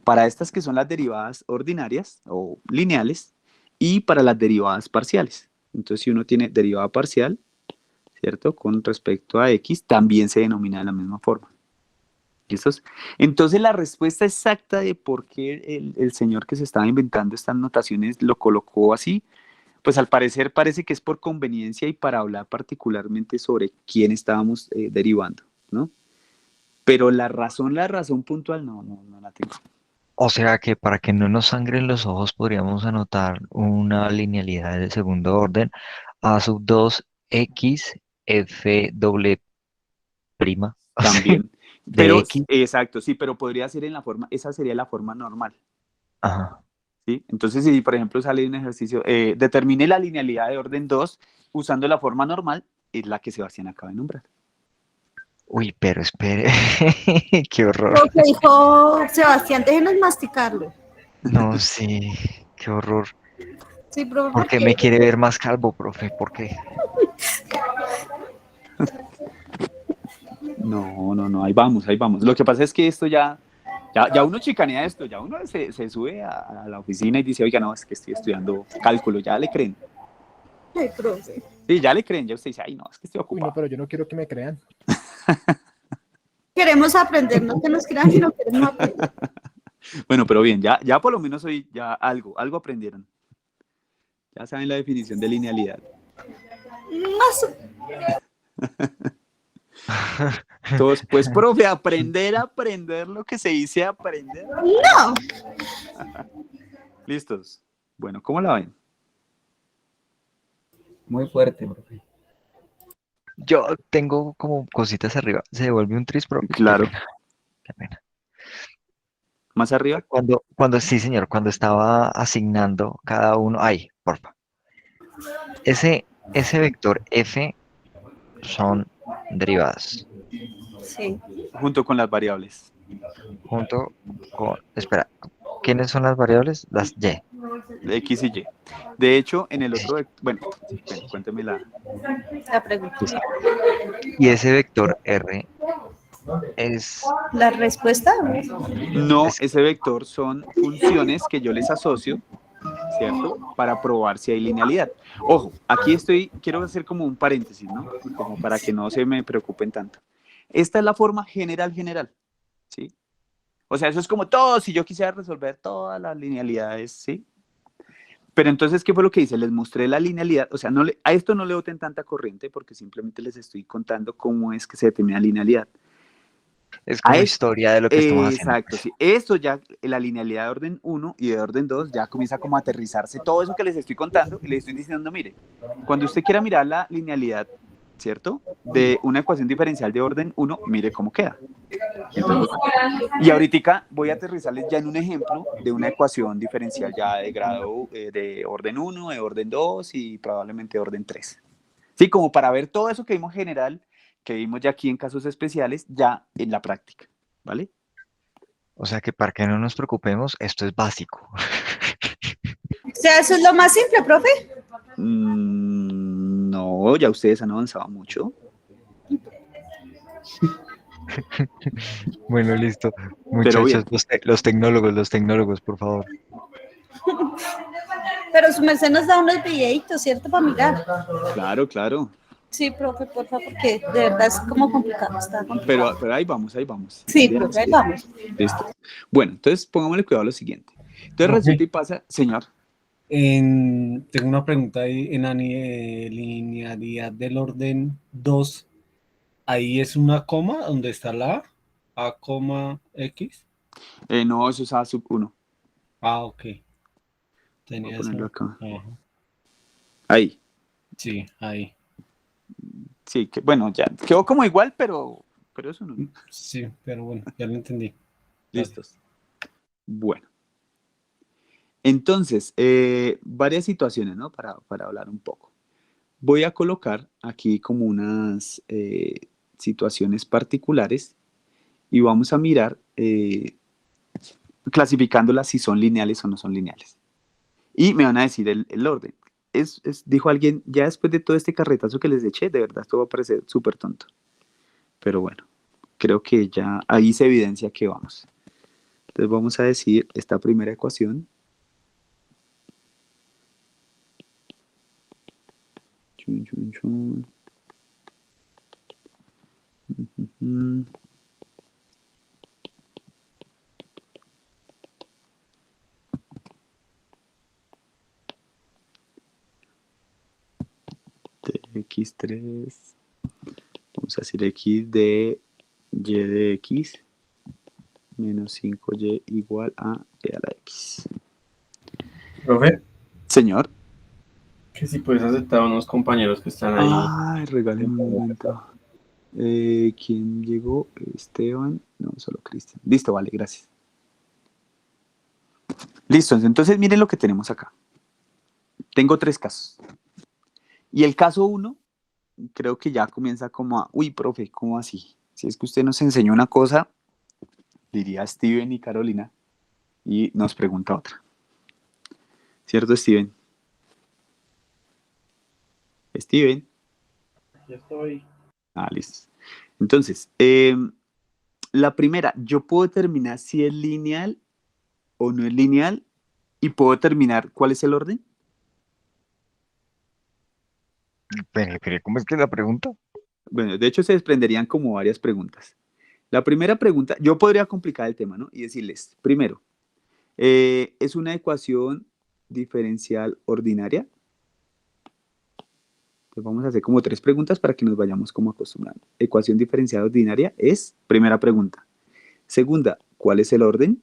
Para estas que son las derivadas ordinarias o lineales y para las derivadas parciales. Entonces, si uno tiene derivada parcial, ¿cierto? Con respecto a x, también se denomina de la misma forma. ¿Listos? Entonces la respuesta exacta de por qué el señor que se estaba inventando estas notaciones lo colocó así, pues al parecer parece que es por conveniencia y para hablar particularmente sobre quién estábamos derivando, ¿no? Pero la razón puntual no la tengo. O sea que para que no nos sangren los ojos podríamos anotar una linealidad del segundo orden A sub 2 X F doble prima También. de Pero, X. exacto, sí, pero podría ser en la forma, esa sería la forma normal, Ajá. ¿sí? Entonces, si por ejemplo sale un ejercicio, determine la linealidad de orden 2 usando la forma normal, es la que Sebastián acaba de nombrar. Uy, pero espere, qué horror. Lo que dijo Sebastián, déjenos masticarlo. No, sí, qué horror. Sí, profe, ¿Por qué porque me quiere ver más calvo, profe? ¿Por qué? No, ahí vamos, ahí vamos. Lo que pasa es que esto ya uno chicanea esto, ya uno se sube a la oficina y dice, oiga, no, es que estoy estudiando cálculo, ya le creen. ay, profe. Sí, ya le creen, ya usted dice, ay, no, es que estoy Uy, no, ocupado. pero yo no quiero que me crean. Queremos aprender, no que nos crean, sino queremos aprender. Bueno, pero bien, ya por lo menos hoy ya algo aprendieron. Ya saben la definición de linealidad. Más, Entonces, pues, profe, aprender lo que se dice aprender. no. Listos. Bueno, ¿cómo la ven? Muy fuerte, profe. Yo tengo como cositas arriba. Se devuelve un tris, profe. Qué Claro. pena, qué pena. ¿Más arriba? Sí, señor, cuando estaba asignando cada uno. Ay, porfa. Ese vector F son derivadas. Sí. Junto con las variables. Junto con. Espera, ¿quiénes son las variables? Las Y. X y Y. De hecho, en el otro, bueno, cuénteme la. La pregunta. Listo. Y ese vector R es. La respuesta. No, es- ese vector son funciones que yo les asocio, ¿cierto? Para probar si hay linealidad. Ojo, aquí quiero hacer como un paréntesis, ¿no? Como para que no se me preocupen tanto. Esta es la forma general, ¿sí? O sea, eso es como todo, si yo quisiera resolver todas las linealidades, ¿sí? Pero entonces, ¿qué fue lo que hice? Les mostré la linealidad, o sea, a esto no le boten tanta corriente porque simplemente les estoy contando cómo es que se determina linealidad. Es como historia de lo que estamos haciendo. Exacto, sí. Esto ya, la linealidad de orden 1 y de orden 2 ya comienza como a aterrizarse todo eso que les estoy contando y les estoy diciendo, mire, cuando usted quiera mirar la linealidad, ¿cierto? De una ecuación diferencial de orden 1, mire cómo queda. Entonces, y ahorita voy a aterrizarles ya en un ejemplo de una ecuación diferencial ya de grado de orden 1, de orden 2 y probablemente de orden 3. Sí, como para ver todo eso que vimos general, que vimos ya aquí en casos especiales, ya en la práctica, ¿vale? O sea que para que no nos preocupemos, esto es básico. O sea, eso es lo más simple, profe. No, ya ustedes han avanzado mucho. Bueno, listo. Pero Muchachos, bien. los tecnólogos, por favor. Pero su merced nos da unos videitos, ¿cierto? Para mirar. Claro, claro. Sí, profe, por favor, porque de verdad es como complicado. Está complicado. Pero ahí vamos, ahí vamos. Sí, Bien, profe, ahí vamos. listo. Bueno, entonces pongámosle cuidado a lo siguiente. Entonces resulta y pasa, señor. Tengo una pregunta ahí en la linealidad del orden 2. Ahí es una coma donde está la A, coma X. No, eso es A sub 1. Ah, ok. Voy Tenía a ponerlo eso. acá. Ajá. Ahí. Sí, ahí. Sí, que bueno, ya quedó como igual, pero eso no. Sí, pero bueno, ya lo entendí. Listos. Bueno. Entonces, varias situaciones, ¿no? Para hablar un poco. Voy a colocar aquí como unas situaciones particulares y vamos a mirar clasificándolas si son lineales o no son lineales. Y me van a decir el orden. Dijo alguien, ya después de todo este carretazo que les eché, de verdad esto va a parecer súper tonto. Pero bueno, creo que ya ahí se evidencia que vamos. Entonces vamos a decir esta primera ecuación. Chun, chun, chun. x3, vamos a decir x de y de x menos 5y igual a e a la x. Profe, Señor. que si puedes aceptar a unos compañeros que están ahí. Ay, regáleme un momento. ¿Quién llegó? Esteban. No, solo Cristian. Listo, vale, gracias. Listo, entonces miren lo que tenemos acá. Tengo 3 casos. Y el caso 1, creo que ya comienza como a, uy, profe, ¿cómo así? Si es que usted nos enseñó una cosa, diría Steven y Carolina, y nos pregunta otra. ¿Cierto, Steven? Steven. Ya estoy. Ah, listo. Entonces, la primera, yo puedo determinar si es lineal o no es lineal y puedo determinar cuál es el orden. Pero, ¿cómo es que es la pregunta? Bueno, de hecho se desprenderían como varias preguntas. La primera pregunta, yo podría complicar el tema, ¿no? Y decirles, primero, ¿es una ecuación diferencial ordinaria? Pues vamos a hacer como 3 preguntas para que nos vayamos como acostumbrando. Ecuación diferencial ordinaria es, primera pregunta. Segunda, ¿cuál es el orden?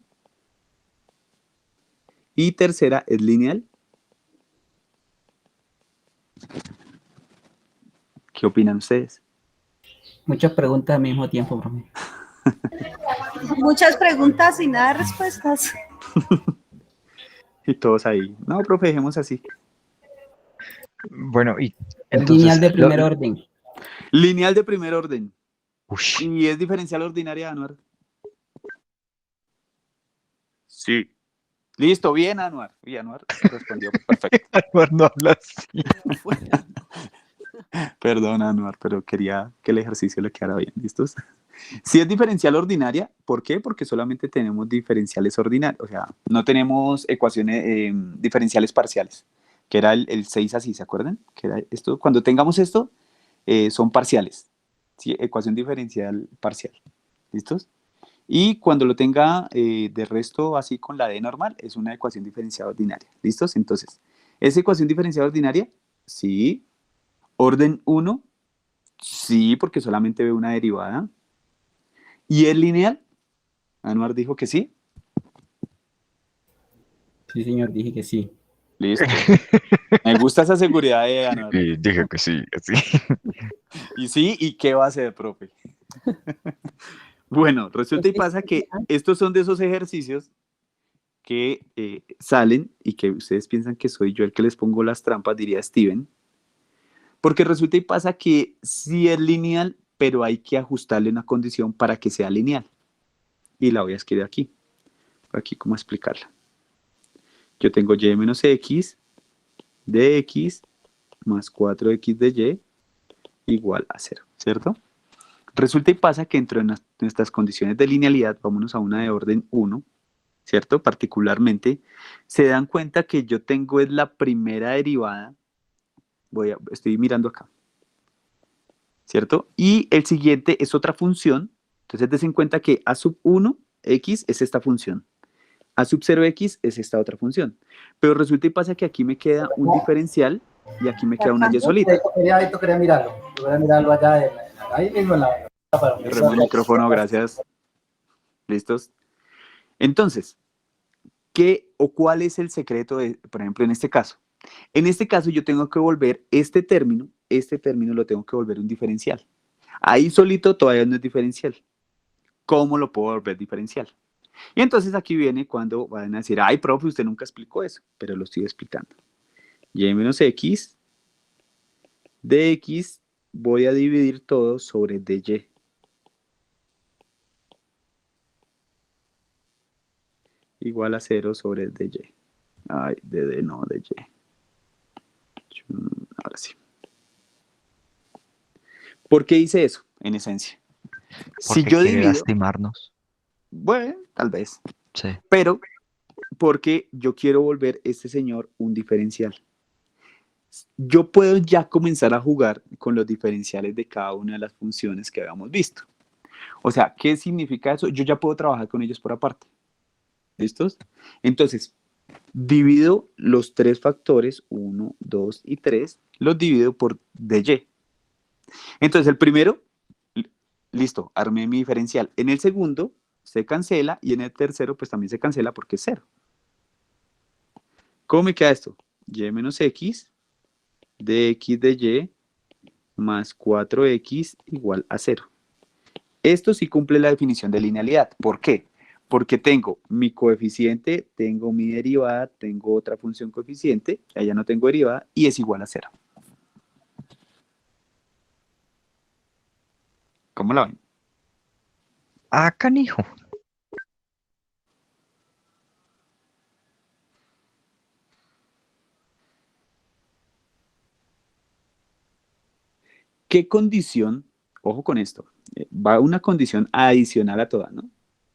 Y tercera, ¿es lineal? ¿Qué opinan ustedes? Muchas preguntas al mismo tiempo, profe. Muchas preguntas y nada de respuestas. Y todos ahí. No, profe, dejemos así. Bueno, y Es entonces... lineal de primer orden. Lineal de primer orden. Ush, ¿Y es diferencial ordinaria, Anuar? Sí. Listo, bien, Anuar. Y Anuar respondió perfecto. Anuar no habla así. Perdón, Anuar, pero quería que el ejercicio le quedara bien. ¿Listos? Si es diferencial ordinaria, ¿por qué? Porque solamente tenemos diferenciales ordinarios, o sea, no tenemos ecuaciones diferenciales parciales, que era el 6 así, ¿se acuerdan? Que era esto, cuando tengamos esto, son parciales, ¿sí? Ecuación diferencial parcial, ¿listos? Y cuando lo tenga de resto así con la D normal, es una ecuación diferencial ordinaria, ¿listos? Entonces, ¿es ecuación diferencial ordinaria? Sí. ¿Orden 1? Sí, porque solamente veo una derivada. ¿Y es lineal? Anuar dijo que sí. Sí, señor, dije que sí. Listo. Me gusta esa seguridad de Anuar. Dije que sí, sí. Y sí, ¿y qué va a hacer, profe? Bueno, resulta y pasa que estos son de esos ejercicios que salen y que ustedes piensan que soy yo el que les pongo las trampas, diría Steven. Porque resulta y pasa que sí es lineal, pero hay que ajustarle una condición para que sea lineal. Y la voy a escribir aquí. Por aquí, ¿cómo explicarla? Yo tengo y menos x de x más 4x de y igual a 0, ¿cierto? Resulta y pasa que dentro de nuestras condiciones de linealidad, vámonos a una de orden 1, ¿cierto? Particularmente, se dan cuenta que yo tengo es la primera derivada, estoy mirando acá, ¿cierto? Y el siguiente es otra función, entonces des cuenta que a sub 1, x es esta función. A sub 0x es esta otra función. Pero resulta y pasa que aquí me queda un diferencial y aquí me queda una y solita. Quería mirarlo. Voy a mirarlo allá, ahí mismo en la... Cerremos el micrófono, gracias. ¿Listos? Entonces, ¿qué o cuál es el secreto de, por ejemplo, en este caso? En este caso yo tengo que volver este término lo tengo que volver un diferencial. Ahí solito todavía no es diferencial. ¿Cómo lo puedo volver diferencial? Y entonces aquí viene cuando van a decir, ay, profe, usted nunca explicó eso, pero lo estoy explicando. Y menos x de x voy a dividir todo sobre dy. Igual a 0 sobre dy. Ay, de d no, de y. Ahora sí. ¿Por qué hice eso, en esencia? Si yo quiere divido... lastimarnos. Bueno, tal vez. Sí. Pero porque yo quiero volver este señor un diferencial. Yo puedo ya comenzar a jugar con los diferenciales de cada una de las funciones que habíamos visto. O sea, ¿qué significa eso? Yo ya puedo trabajar con ellos por aparte. ¿Listos? Entonces, Divido los tres factores, 1, 2 y 3, los divido por dy. Entonces el primero, listo, armé mi diferencial. En el segundo se cancela y en el tercero pues también se cancela porque es 0. ¿Cómo me queda esto? Y menos x de x de y más 4x igual a 0. Esto sí cumple la definición de linealidad. ¿Por qué? Porque tengo mi coeficiente, tengo mi derivada, tengo otra función coeficiente, allá no tengo derivada, y es igual a 0. ¿Cómo la ven? Ah, canijo. ¿Qué condición, ojo con esto, va una condición adicional a toda, ¿no?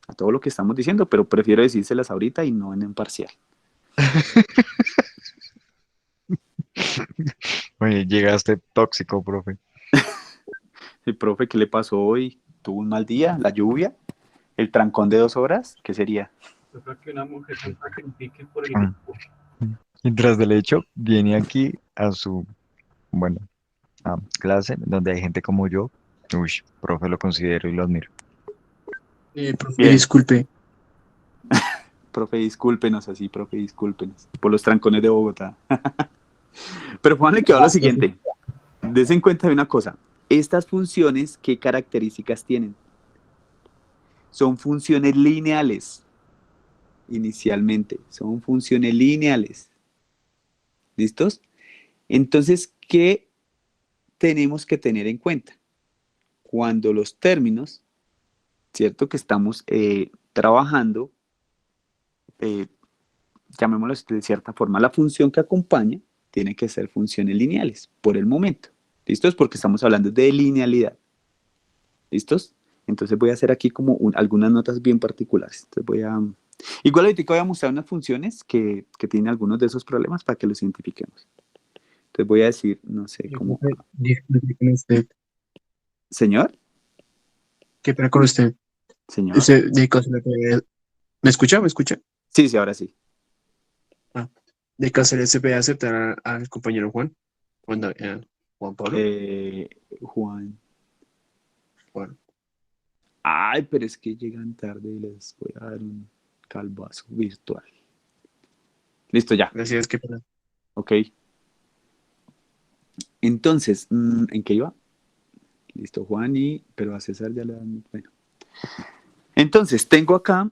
A todo lo que estamos diciendo, pero prefiero decírselas ahorita y no en un parcial. Oye, llegaste tóxico, profe. El profe, ¿qué le pasó hoy? ¿Tuvo un mal día? ¿La lluvia? ¿El trancón de 2 horas? ¿Qué sería? Yo creo que una mujer se sacrifique por el Mm. Mientras del hecho, viene aquí a su, bueno, a clase donde hay gente como yo. Uy, profe, lo considero y lo admiro. Profe, Bien. disculpe. Profe, discúlpenos así, profe, discúlpenos. Por los trancones de Bogotá. Pero pónganle que va lo siguiente. Des en cuenta de una cosa. Estas funciones, ¿qué características tienen? Son funciones lineales. Inicialmente. Son funciones lineales. ¿Listos? Entonces, ¿qué tenemos que tener en cuenta? Cuando los términos, ¿cierto? Que estamos trabajando, llamémoslo de cierta forma, la función que acompaña tiene que ser funciones lineales, por el momento. ¿Listos? Porque estamos hablando de linealidad. ¿Listos? Entonces voy a hacer aquí como algunas notas bien particulares. Entonces igual ahorita voy a mostrar unas funciones que tienen algunos de esos problemas para que los identifiquemos. Entonces voy a decir, no sé, cómo... Disculpe con usted. ¿Señor? ¿Qué pena con usted? ¿Señor? Usted, de casualidad, ¿me escucha? ¿Me escucha? Sí, sí, ahora sí. ¿De casualidad se puede aceptar al compañero Juan? Juan Pablo. Juan. Juan. Ay, pero es que llegan tarde y les voy a dar un calvazo virtual. Listo, ya. Gracias, qué pena. Ok. Entonces, ¿en qué iba? Listo, Juan pero a César ya le dan... Bueno. Entonces, tengo acá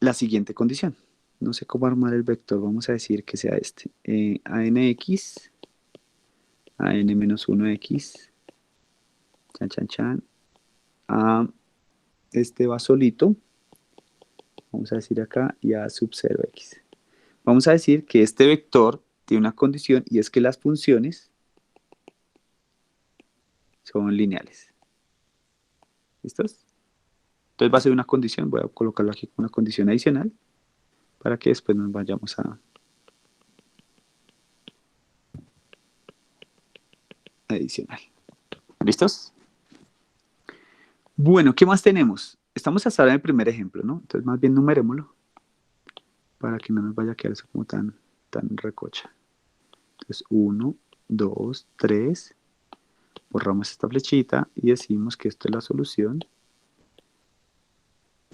la siguiente condición. No sé cómo armar el vector. Vamos a decir que sea este. ANX, AN-1X, chan, chan, chan. Este va solito. Vamos a decir acá y A sub 0X. Vamos a decir que este vector tiene una condición y es que las funciones son lineales. ¿Listos? Entonces va a ser una condición, voy a colocarlo aquí como una condición adicional para que después nos vayamos a adicional. ¿Listos? Bueno, ¿qué más tenemos? Estamos hasta ahora en el primer ejemplo, ¿no? Entonces más bien numerémoslo para que no nos vaya a quedar eso como tan recocha. Entonces 1, 2, 3, borramos esta flechita y decimos que esto es la solución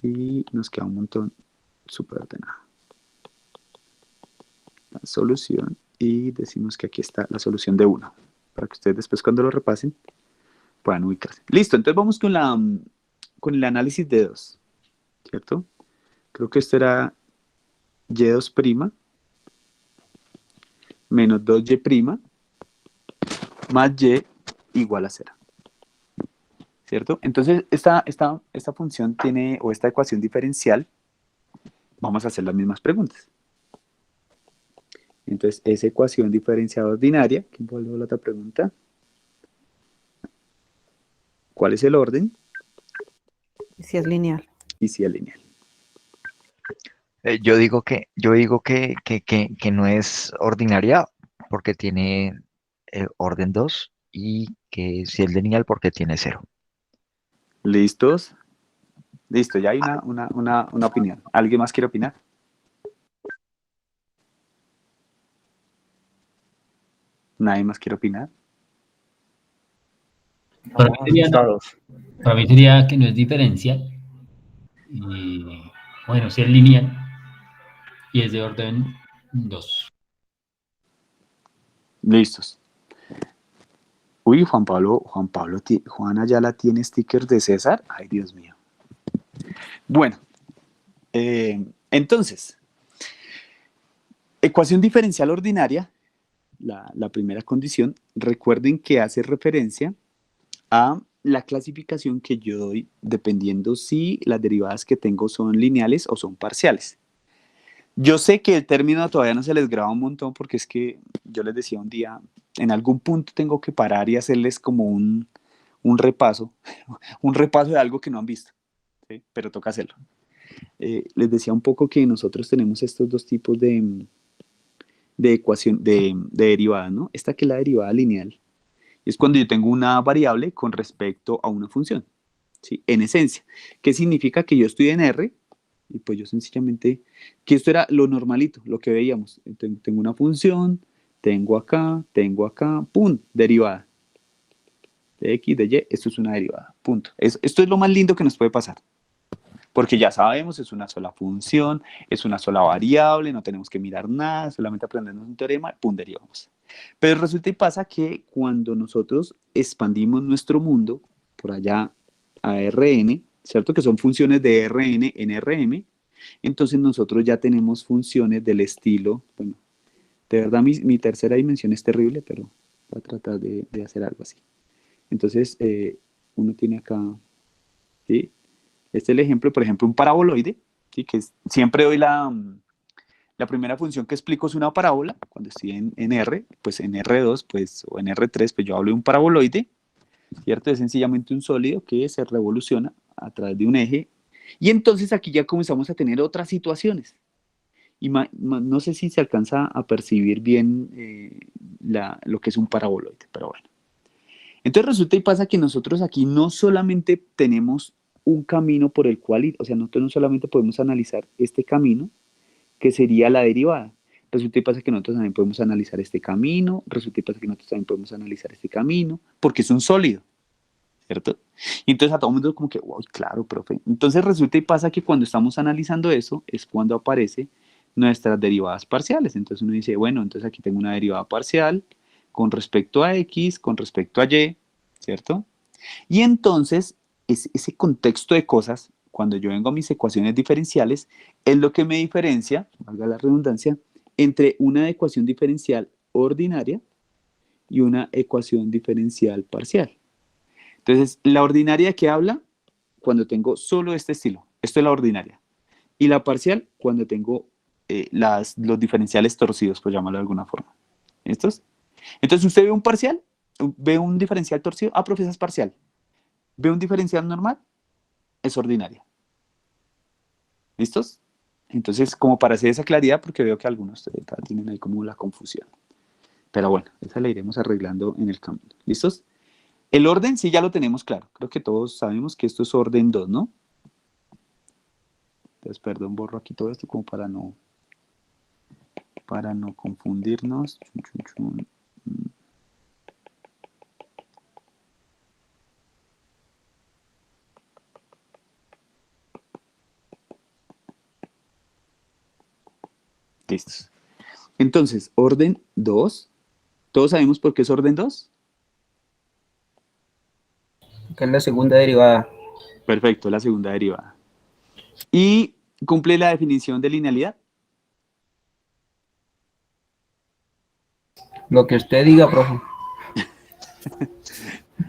y nos queda un montón súper ordenado. La solución y decimos que aquí está la solución de 1 para que ustedes después cuando lo repasen puedan ubicarse. Listo, entonces vamos con el análisis de 2, ¿cierto? Creo que esto era y2' menos 2y' más y igual a 0. ¿Cierto? Entonces, esta función tiene, o esta ecuación diferencial, vamos a hacer las mismas preguntas. Entonces, esa ecuación diferencial ordinaria, que vuelvo a la otra pregunta. ¿Cuál es el orden? Si es lineal. Y si es lineal. Yo digo que no es ordinaria porque tiene orden 2 y que si es lineal porque tiene 0. ¿Listos? Listo, ya hay una opinión. ¿Alguien más quiere opinar? ¿Nadie más quiere opinar? Para mí sería, Estados. para mí sería que no es diferencial. Y bueno, si es lineal y es de orden 2. Listos. Uy, Juan Ayala tiene stickers de César. Ay, Dios mío. Bueno, entonces, ecuación diferencial ordinaria, la primera condición, recuerden que hace referencia a la clasificación que yo doy dependiendo si las derivadas que tengo son lineales o son parciales. Yo sé que el término todavía no se les graba un montón porque es que yo les decía un día, en algún punto tengo que parar y hacerles como un repaso, un repaso de algo que no han visto, ¿sí? Pero toca hacerlo. Les decía un poco que nosotros tenemos estos dos tipos de ecuación, de derivada, ¿no? Esta que es la derivada lineal. Es cuando yo tengo una variable con respecto a una función, ¿sí? En esencia. ¿Qué significa? Que yo estoy en R y pues yo sencillamente, que esto era lo normalito, lo que veíamos. Tengo una función, tengo acá, ¡pum! Derivada. De X, de Y, esto es una derivada, punto. Esto es lo más lindo que nos puede pasar. Porque ya sabemos, es una sola función, es una sola variable, no tenemos que mirar nada, solamente aprendemos un teorema, ¡pum! Derivamos. Pero resulta y pasa que cuando nosotros expandimos nuestro mundo, por allá a Rn, ¿cierto? Que son funciones de Rn en Rm, entonces nosotros ya tenemos funciones del estilo, bueno, de verdad mi tercera dimensión es terrible, pero voy a tratar de hacer algo así. Entonces, uno tiene acá, ¿sí? Este es el ejemplo, por ejemplo, un paraboloide, ¿sí? Que siempre doy la primera función que explico es una parábola, cuando estoy en R, pues en R2, pues, o en R3, pues yo hablo de un paraboloide, ¿cierto? Es sencillamente un sólido que se revoluciona a través de un eje, y entonces aquí ya comenzamos a tener otras situaciones, y no sé si se alcanza a percibir bien lo que es un paraboloide, pero bueno. Entonces resulta y pasa que nosotros aquí no solamente tenemos un camino por el cual ir, o sea, nosotros no solamente podemos analizar este camino, que sería la derivada. Resulta y pasa que nosotros también podemos analizar este camino, resulta y pasa que nosotros también podemos analizar este camino, porque es un sólido, ¿cierto? Y entonces a todo el mundo como que, wow, claro, profe. Entonces resulta y pasa que cuando estamos analizando eso, es cuando aparecen nuestras derivadas parciales. Entonces uno dice, bueno, entonces aquí tengo una derivada parcial con respecto a X, con respecto a Y, ¿cierto? Y entonces, ese contexto de cosas, cuando yo vengo a mis ecuaciones diferenciales, es lo que me diferencia, valga la redundancia, entre una ecuación diferencial ordinaria y una ecuación diferencial parcial. Entonces, la ordinaria, ¿de qué habla? Cuando tengo solo este estilo. Esto es la ordinaria. Y la parcial, cuando tengo los diferenciales torcidos, por llamarlo de alguna forma. ¿Estos? Entonces, usted ve un parcial, ve un diferencial torcido, profe, esa es parcial. Ve un diferencial normal, es ordinaria. ¿Listos? Entonces, como para hacer esa claridad, porque veo que algunos tienen ahí como la confusión. Pero bueno, esa la iremos arreglando en el camino. ¿Listos? El orden sí ya lo tenemos claro. Creo que todos sabemos que esto es orden 2, ¿no? Entonces, perdón, borro aquí todo esto como para no confundirnos. Listos. Entonces, orden 2. ¿Todos sabemos por qué es orden 2? Que es la segunda derivada. Perfecto, la segunda derivada. ¿Y cumple la definición de linealidad? Lo que usted diga, profe.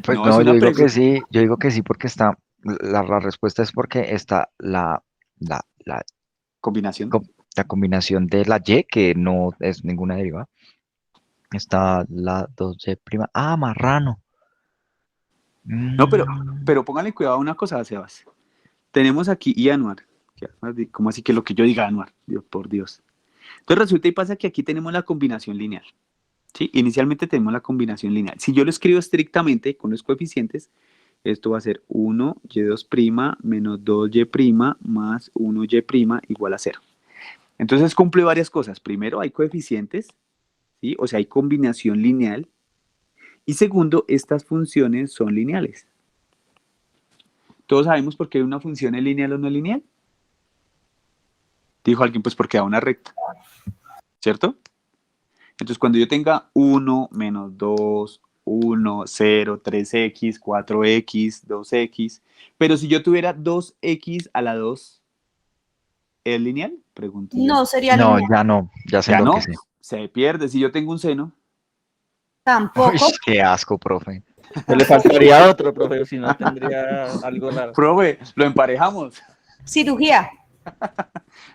Pues No, no, es una yo digo que pregunta. sí, yo digo que sí porque está, la respuesta es porque está la Combinación. la combinación de la Y, que no es ninguna derivada. Está la 2Y'. Ah, marrano. No, pero póngale cuidado a una cosa, Sebas. Tenemos aquí y Anuar. ¿Cómo así que lo que yo diga Anuar? Dios, por Dios. Entonces resulta y pasa que aquí tenemos la combinación lineal. ¿Sí? Inicialmente tenemos la combinación lineal. Si yo lo escribo estrictamente con los coeficientes, esto va a ser 1y2' menos 2y' más 1y' igual a 0. Entonces cumple varias cosas. Primero, hay coeficientes, ¿sí? O sea, hay combinación lineal. Y segundo, estas funciones son lineales. ¿Todos sabemos por qué una función es lineal o no lineal? Dijo alguien, pues porque da una recta, ¿cierto? Entonces, cuando yo tenga 1, menos 2, 1, 0, 3x, 4x, 2x, pero si yo tuviera 2x a la 2, ¿es lineal? Pregunto yo. No sería No, lineal. ya no, ya se Ya no, enloquece. se pierde. Si yo tengo un seno, Tampoco. Uy, qué asco, profe. Se le faltaría otro, profe, si no tendría algo raro. profe, lo emparejamos. Cirugía.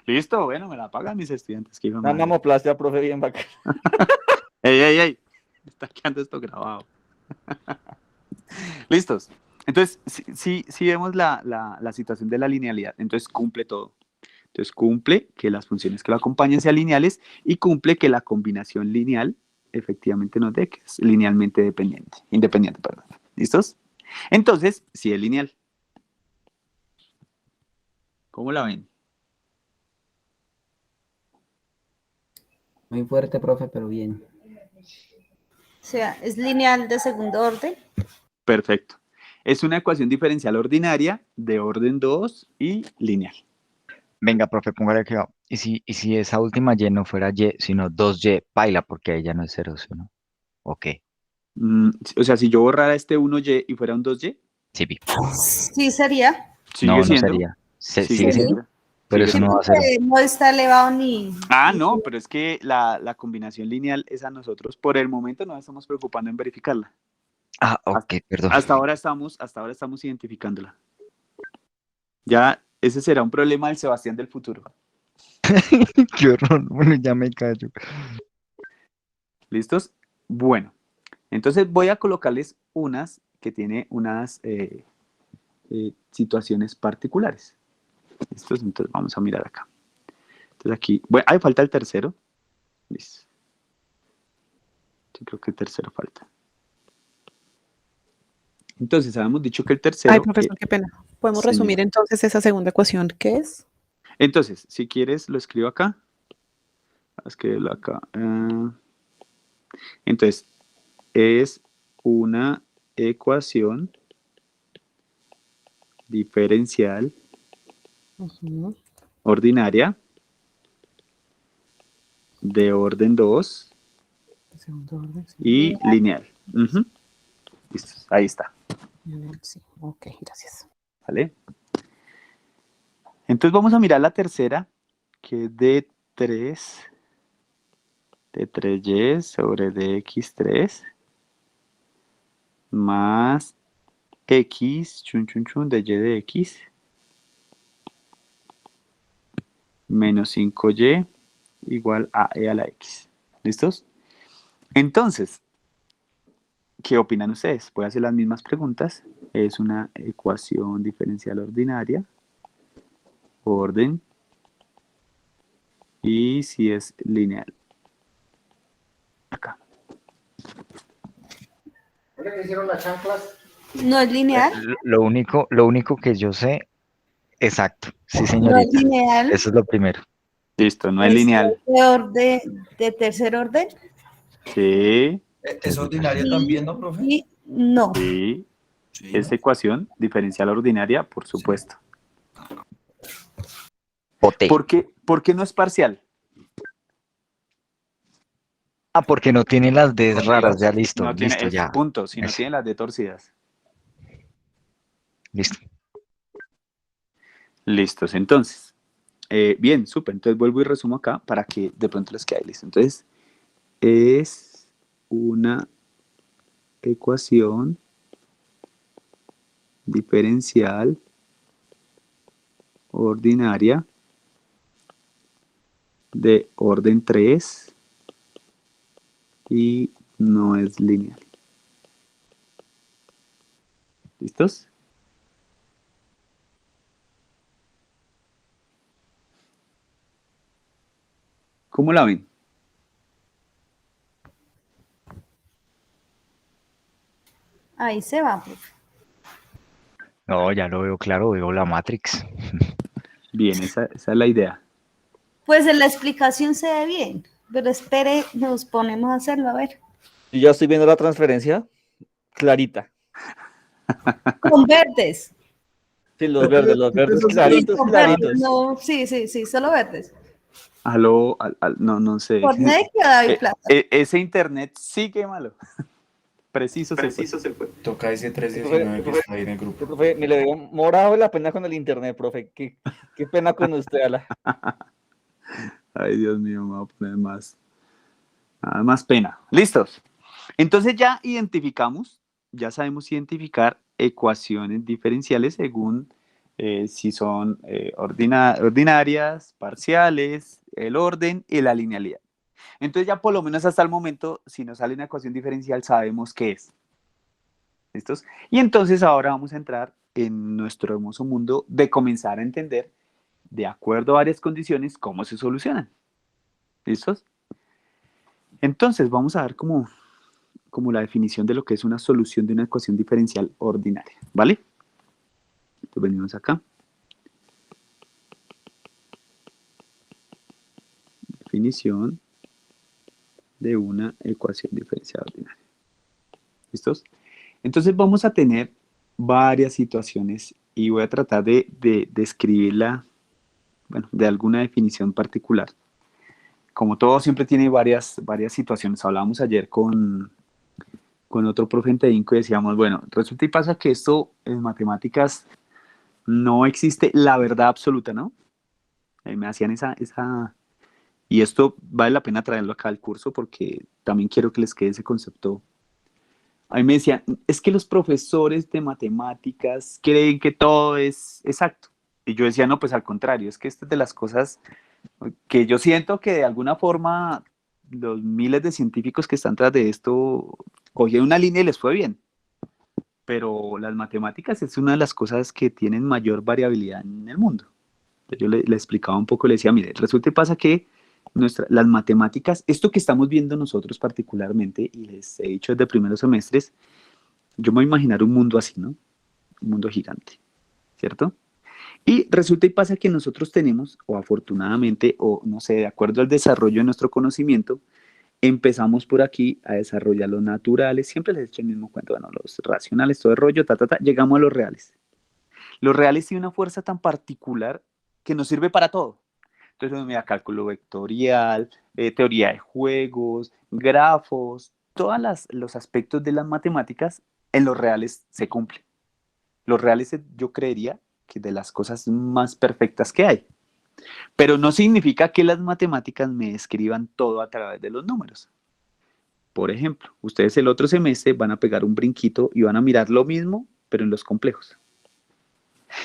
Listo, bueno, me la pagan mis estudiantes. Que hijo de Una madre. mamoplastia, profe, bien bacana. ¡Ey! Está quedando esto grabado. Listos. Entonces, si vemos la situación de la linealidad, entonces cumple todo. Entonces cumple que las funciones que lo acompañan sean lineales y cumple que la combinación lineal efectivamente nos dé que es linealmente independiente, perdón. ¿Listos? Entonces, si es lineal. ¿Cómo la ven? Muy fuerte, profe, pero bien. O sea, es lineal de segundo orden. Perfecto. Es una ecuación diferencial ordinaria de orden 2 y lineal. Venga, profe, póngale que va. ¿Y si esa última y no fuera y, sino 2y, baila, porque ahí ya no es 0, ¿no? Ok, O sea, si yo borrara este 1y y fuera un 2y, sí, vi. Sí sería. sigue No, no siendo. sería. Sigue Sigue siendo, siendo. pero Sigue eso no va a ser. Porque no está elevado ni... No, pero es que la combinación lineal es a nosotros. Por el momento nos estamos preocupando en verificarla. Ah, ok, perdón. Hasta ahora estamos identificándola. Ya, ese será un problema del Sebastián del futuro. Qué horror. Bueno, ya me callo. ¿Listos? Bueno, entonces voy a colocarles unas que tiene unas situaciones particulares. ¿Listos? Entonces vamos a mirar acá. Entonces aquí, bueno, ahí falta el tercero. Listo. Yo creo que el tercero falta. Entonces, habíamos dicho que el tercero... Ay, profesor, qué pena. ¿Podemos Sí. resumir entonces esa segunda ecuación? ¿Qué es? Entonces, si quieres, lo escribo acá. Voy a escribirlo acá. Entonces, es una ecuación diferencial Ujú. ordinaria de orden 2 Segundo orden, sí. y lineal. Ujú. Listo, ahí está. Sí, ok, gracias. ¿Vale? Entonces vamos a mirar la tercera, que es de 3y sobre dx3 más x, de y de x, menos 5y igual a e a la x. ¿Listos? Entonces, ¿qué opinan ustedes? Voy a hacer las mismas preguntas. Es una ecuación diferencial ordinaria, orden, y si es lineal. Acá. ¿Qué hicieron las chanclas? No es lineal. Lo único que yo sé, exacto. Sí, No es señorita. lineal. Eso es lo primero. Listo, no es lineal. De tercer orden. Sí, ¿Es ordinaria Y- también, no, profe? y no. sí. Sí. Es ecuación diferencial ordinaria, por supuesto. Poté. ¿Por qué no es parcial? Ah, porque no tiene las D raras. Ya listo, No tiene, listo, ya. punto, si no Eso. tiene las de torcidas. Listo. Listos, entonces. Bien, súper. Entonces vuelvo y resumo acá para que de pronto les quede listo. Entonces, es una ecuación diferencial ordinaria de orden 3 y no es lineal. ¿Listos? ¿Cómo la ven? Ahí se va, profe. No, ya lo veo claro, veo la Matrix. Bien, esa es la idea. Pues en la explicación se ve bien. Pero espere, nos ponemos a hacerlo, a ver. Yo ya estoy viendo la transferencia clarita. Con verdes. Sí, los verdes Sí, claritos, con verdes. claritos. No, sí, solo verdes. Aló, no sé. Por Nequi o David Plata. Ese internet sí que malo. Preciso se fue. Toca ese 319 que está ahí en el grupo. Profe, me le veo morado de la pena con el internet, profe. Qué pena con usted, Ala. Ay, Dios mío, me voy a poner más pena. ¿Listos? Entonces ya identificamos, ya sabemos identificar ecuaciones diferenciales según si son ordinarias, parciales, el orden y la linealidad. Entonces ya por lo menos hasta el momento, si nos sale una ecuación diferencial, sabemos qué es. ¿Listos? Y entonces ahora vamos a entrar en nuestro hermoso mundo de comenzar a entender, de acuerdo a varias condiciones, cómo se solucionan. ¿Listos? Entonces vamos a ver como la definición de lo que es una solución de una ecuación diferencial ordinaria, ¿vale? Entonces venimos acá. Definición de una ecuación diferencial ordinaria. ¿Listos? Entonces vamos a tener varias situaciones y voy a tratar de describirla, bueno, de alguna definición particular. Como todo siempre tiene varias situaciones. Hablábamos ayer con otro profe en TEDinco y decíamos, bueno, resulta y pasa que esto en matemáticas no existe la verdad absoluta, ¿no? Ahí me hacían esa... Y esto vale la pena traerlo acá al curso porque también quiero que les quede ese concepto. A mí me decían, es que los profesores de matemáticas creen que todo es exacto. Y yo decía, no, pues al contrario, es que esta es de las cosas que yo siento que de alguna forma los miles de científicos que están tras de esto cogieron una línea y les fue bien. Pero las matemáticas es una de las cosas que tienen mayor variabilidad en el mundo. Yo le explicaba un poco, le decía, mire, resulta y pasa que las matemáticas, esto que estamos viendo nosotros particularmente, y les he dicho desde primeros semestres, yo me voy a imaginar un mundo así, ¿no? Un mundo gigante, ¿cierto? Y resulta y pasa que nosotros tenemos, o afortunadamente, o no sé, de acuerdo al desarrollo de nuestro conocimiento, empezamos por aquí a desarrollar los naturales, siempre les he hecho el mismo cuento, bueno, los racionales, todo el rollo, llegamos a los reales. Los reales tienen una fuerza tan particular que nos sirve para todo. Entonces, mira, cálculo vectorial, teoría de juegos, grafos, todos los aspectos de las matemáticas en los reales se cumplen. Los reales yo creería que de las cosas más perfectas que hay. Pero no significa que las matemáticas me escriban todo a través de los números. Por ejemplo, ustedes el otro semestre van a pegar un brinquito y van a mirar lo mismo, pero en los complejos.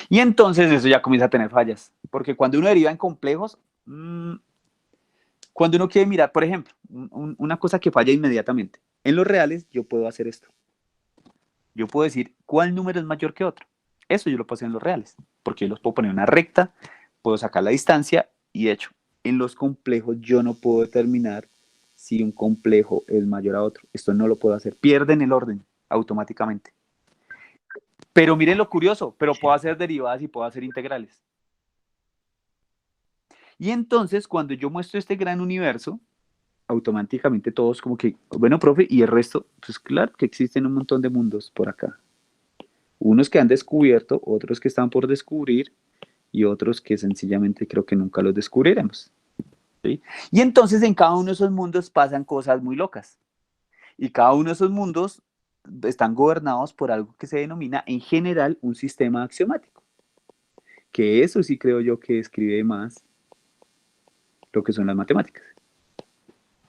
Y entonces eso ya comienza a tener fallas, porque cuando uno deriva en complejos, cuando uno quiere mirar, por ejemplo, una cosa que falla inmediatamente, en los reales yo puedo hacer esto. Yo puedo decir cuál número es mayor que otro. Eso yo lo puedo hacer en los reales, porque yo los puedo poner en una recta, puedo sacar la distancia y de hecho, en los complejos yo no puedo determinar si un complejo es mayor a otro. Esto no lo puedo hacer. Pierden el orden automáticamente. Pero miren lo curioso, pero puedo hacer derivadas y puedo hacer integrales. Y entonces, cuando yo muestro este gran universo, automáticamente todos como que, bueno, profe, ¿y el resto? Pues claro que existen un montón de mundos por acá. Unos que han descubierto, otros que están por descubrir y otros que sencillamente creo que nunca los descubriremos. ¿Sí? Y entonces en cada uno de esos mundos pasan cosas muy locas. Y cada uno de esos mundos están gobernados por algo que se denomina en general un sistema axiomático. Que eso sí creo yo que describe más lo que son las matemáticas.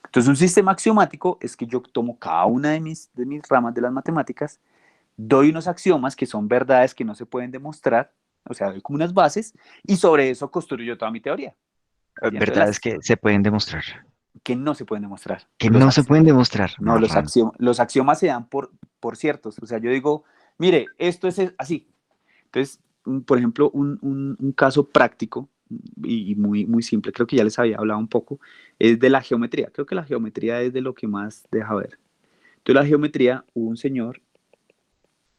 Entonces un sistema axiomático es que yo tomo cada una de mis ramas de las matemáticas, doy unos axiomas que son verdades que no se pueden demostrar, o sea, doy como unas bases, y sobre eso construyo toda mi teoría. Verdades que se pueden demostrar. Que no se pueden demostrar. Que no se pueden demostrar. No, los axiomas se dan por ciertos. O sea, yo digo, mire, esto es así. Entonces, por ejemplo, un caso práctico y muy, muy simple, creo que ya les había hablado un poco, es de la geometría. Creo que la geometría es de lo que más deja ver. Entonces, la geometría, hubo un señor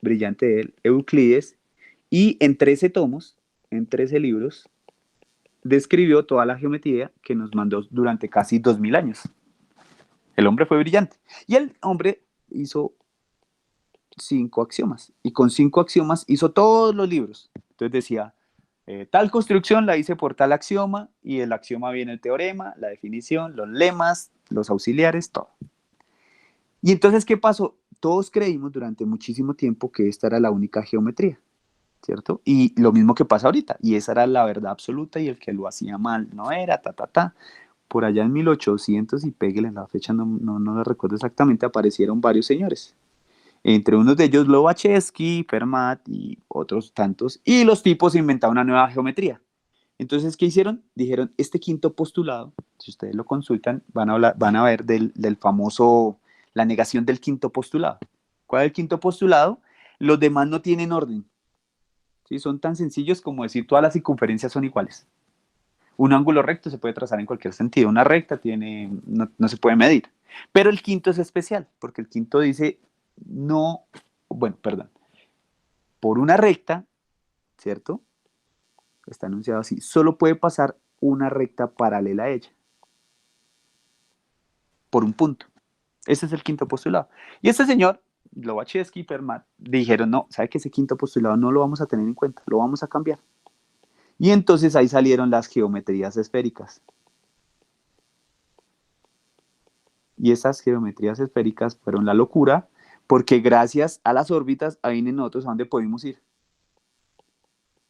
brillante de él, Euclides, y en 13 tomos, en 13 libros, describió toda la geometría que nos mandó durante casi 2000 años. El hombre fue brillante. Y el hombre hizo 5 axiomas. Y con 5 axiomas hizo todos los libros. Entonces decía, tal construcción la hice por tal axioma, y el axioma viene el teorema, la definición, los lemas, los auxiliares, todo. Y entonces, ¿qué pasó? Todos creímos durante muchísimo tiempo que esta era la única geometría, ¿cierto? Y lo mismo que pasa ahorita, y esa era la verdad absoluta, y el que lo hacía mal no era, Por allá en 1800, y péguele la fecha, no la recuerdo exactamente, aparecieron varios señores. Entre unos de ellos Lobachevsky, Fermat y otros tantos, y los tipos inventaron una nueva geometría. Entonces, ¿qué hicieron? Dijeron, este quinto postulado, si ustedes lo consultan, van a ver del famoso, la negación del quinto postulado. ¿Cuál es el quinto postulado? Los demás no tienen orden. ¿Sí? Son tan sencillos como decir todas las circunferencias son iguales. Un ángulo recto se puede trazar en cualquier sentido. Una recta no se puede medir. Pero el quinto es especial, porque el quinto dice, por una recta, ¿cierto? Está enunciado así, solo puede pasar una recta paralela a ella. Por un punto. Ese es el quinto postulado. Y este señor, Lobachevsky y Fermat, dijeron, no, ¿sabe que ese quinto postulado no lo vamos a tener en cuenta? Lo vamos a cambiar. Y entonces ahí salieron las geometrías esféricas. Y esas geometrías esféricas fueron la locura, porque gracias a las órbitas, ahí en nosotros a dónde podemos ir.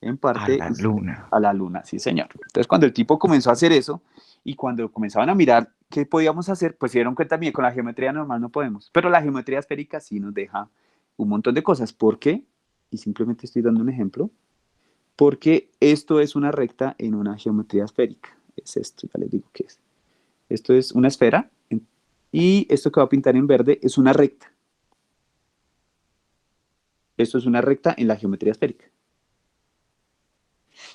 En parte A la luna. A la luna, sí señor. Entonces cuando el tipo comenzó a hacer eso, y cuando comenzaban a mirar qué podíamos hacer, pues se dieron cuenta bien, con la geometría normal no podemos, pero la geometría esférica sí nos deja un montón de cosas. ¿Por qué? Y simplemente estoy dando un ejemplo. Porque esto es una recta en una geometría esférica. Es esto, ya les digo qué es. Esto es una esfera, y esto que va a pintar en verde es una recta. Esto es una recta en la geometría esférica.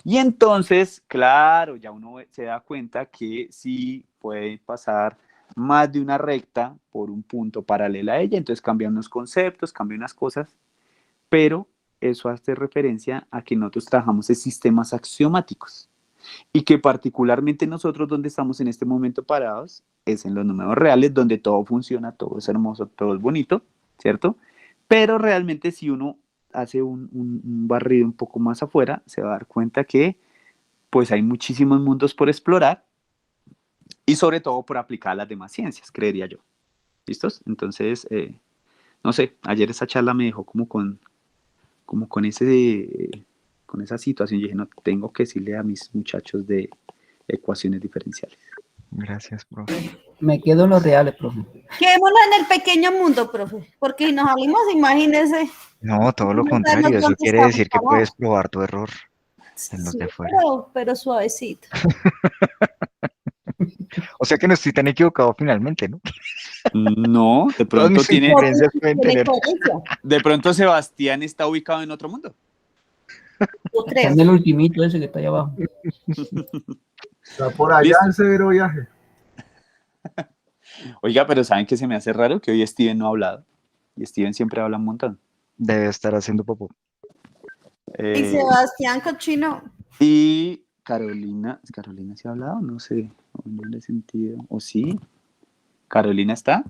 Y entonces, claro, ya uno se da cuenta que sí puede pasar más de una recta por un punto paralelo a ella, entonces cambian unos conceptos, cambian unas cosas, pero eso hace referencia a que nosotros trabajamos en sistemas axiomáticos, y que particularmente nosotros donde estamos en este momento parados es en los números reales, donde todo funciona, todo es hermoso, todo es bonito, ¿cierto? Pero realmente si uno hace un barrido un poco más afuera, se va a dar cuenta que pues hay muchísimos mundos por explorar, y sobre todo por aplicar a las demás ciencias, creería yo. ¿Listos? Entonces, no sé, ayer esa charla me dejó como con esa situación. Yo dije, no, tengo que decirle a mis muchachos de ecuaciones diferenciales. Gracias, profe. Me quedo en los reales, profe. Quedémonos en el pequeño mundo, profe, porque nos abrimos, imagínese. No, todo lo No contrario. sabemos Eso dónde quiere estamos decir que parados. puedes probar tu error en los Sí, de afuera. pero suavecito. O sea que no estoy tan equivocado finalmente, ¿no? No, de Todas pronto mis inferencias pueden Tiene tener. coherencia, de pronto Sebastián está ubicado en otro mundo. yo Está creo. en el ultimito ese que está ahí abajo. Está por allá ¿Listo? en severo viaje. Oiga, pero ¿saben qué se me hace raro? Que hoy Steven no ha hablado. Y Steven siempre habla un montón. Debe estar haciendo popó. Y Sebastián Cochino, Y Carolina ¿sí ha hablado? No sé, no le he sentido. ¿O sí? ¿Carolina está?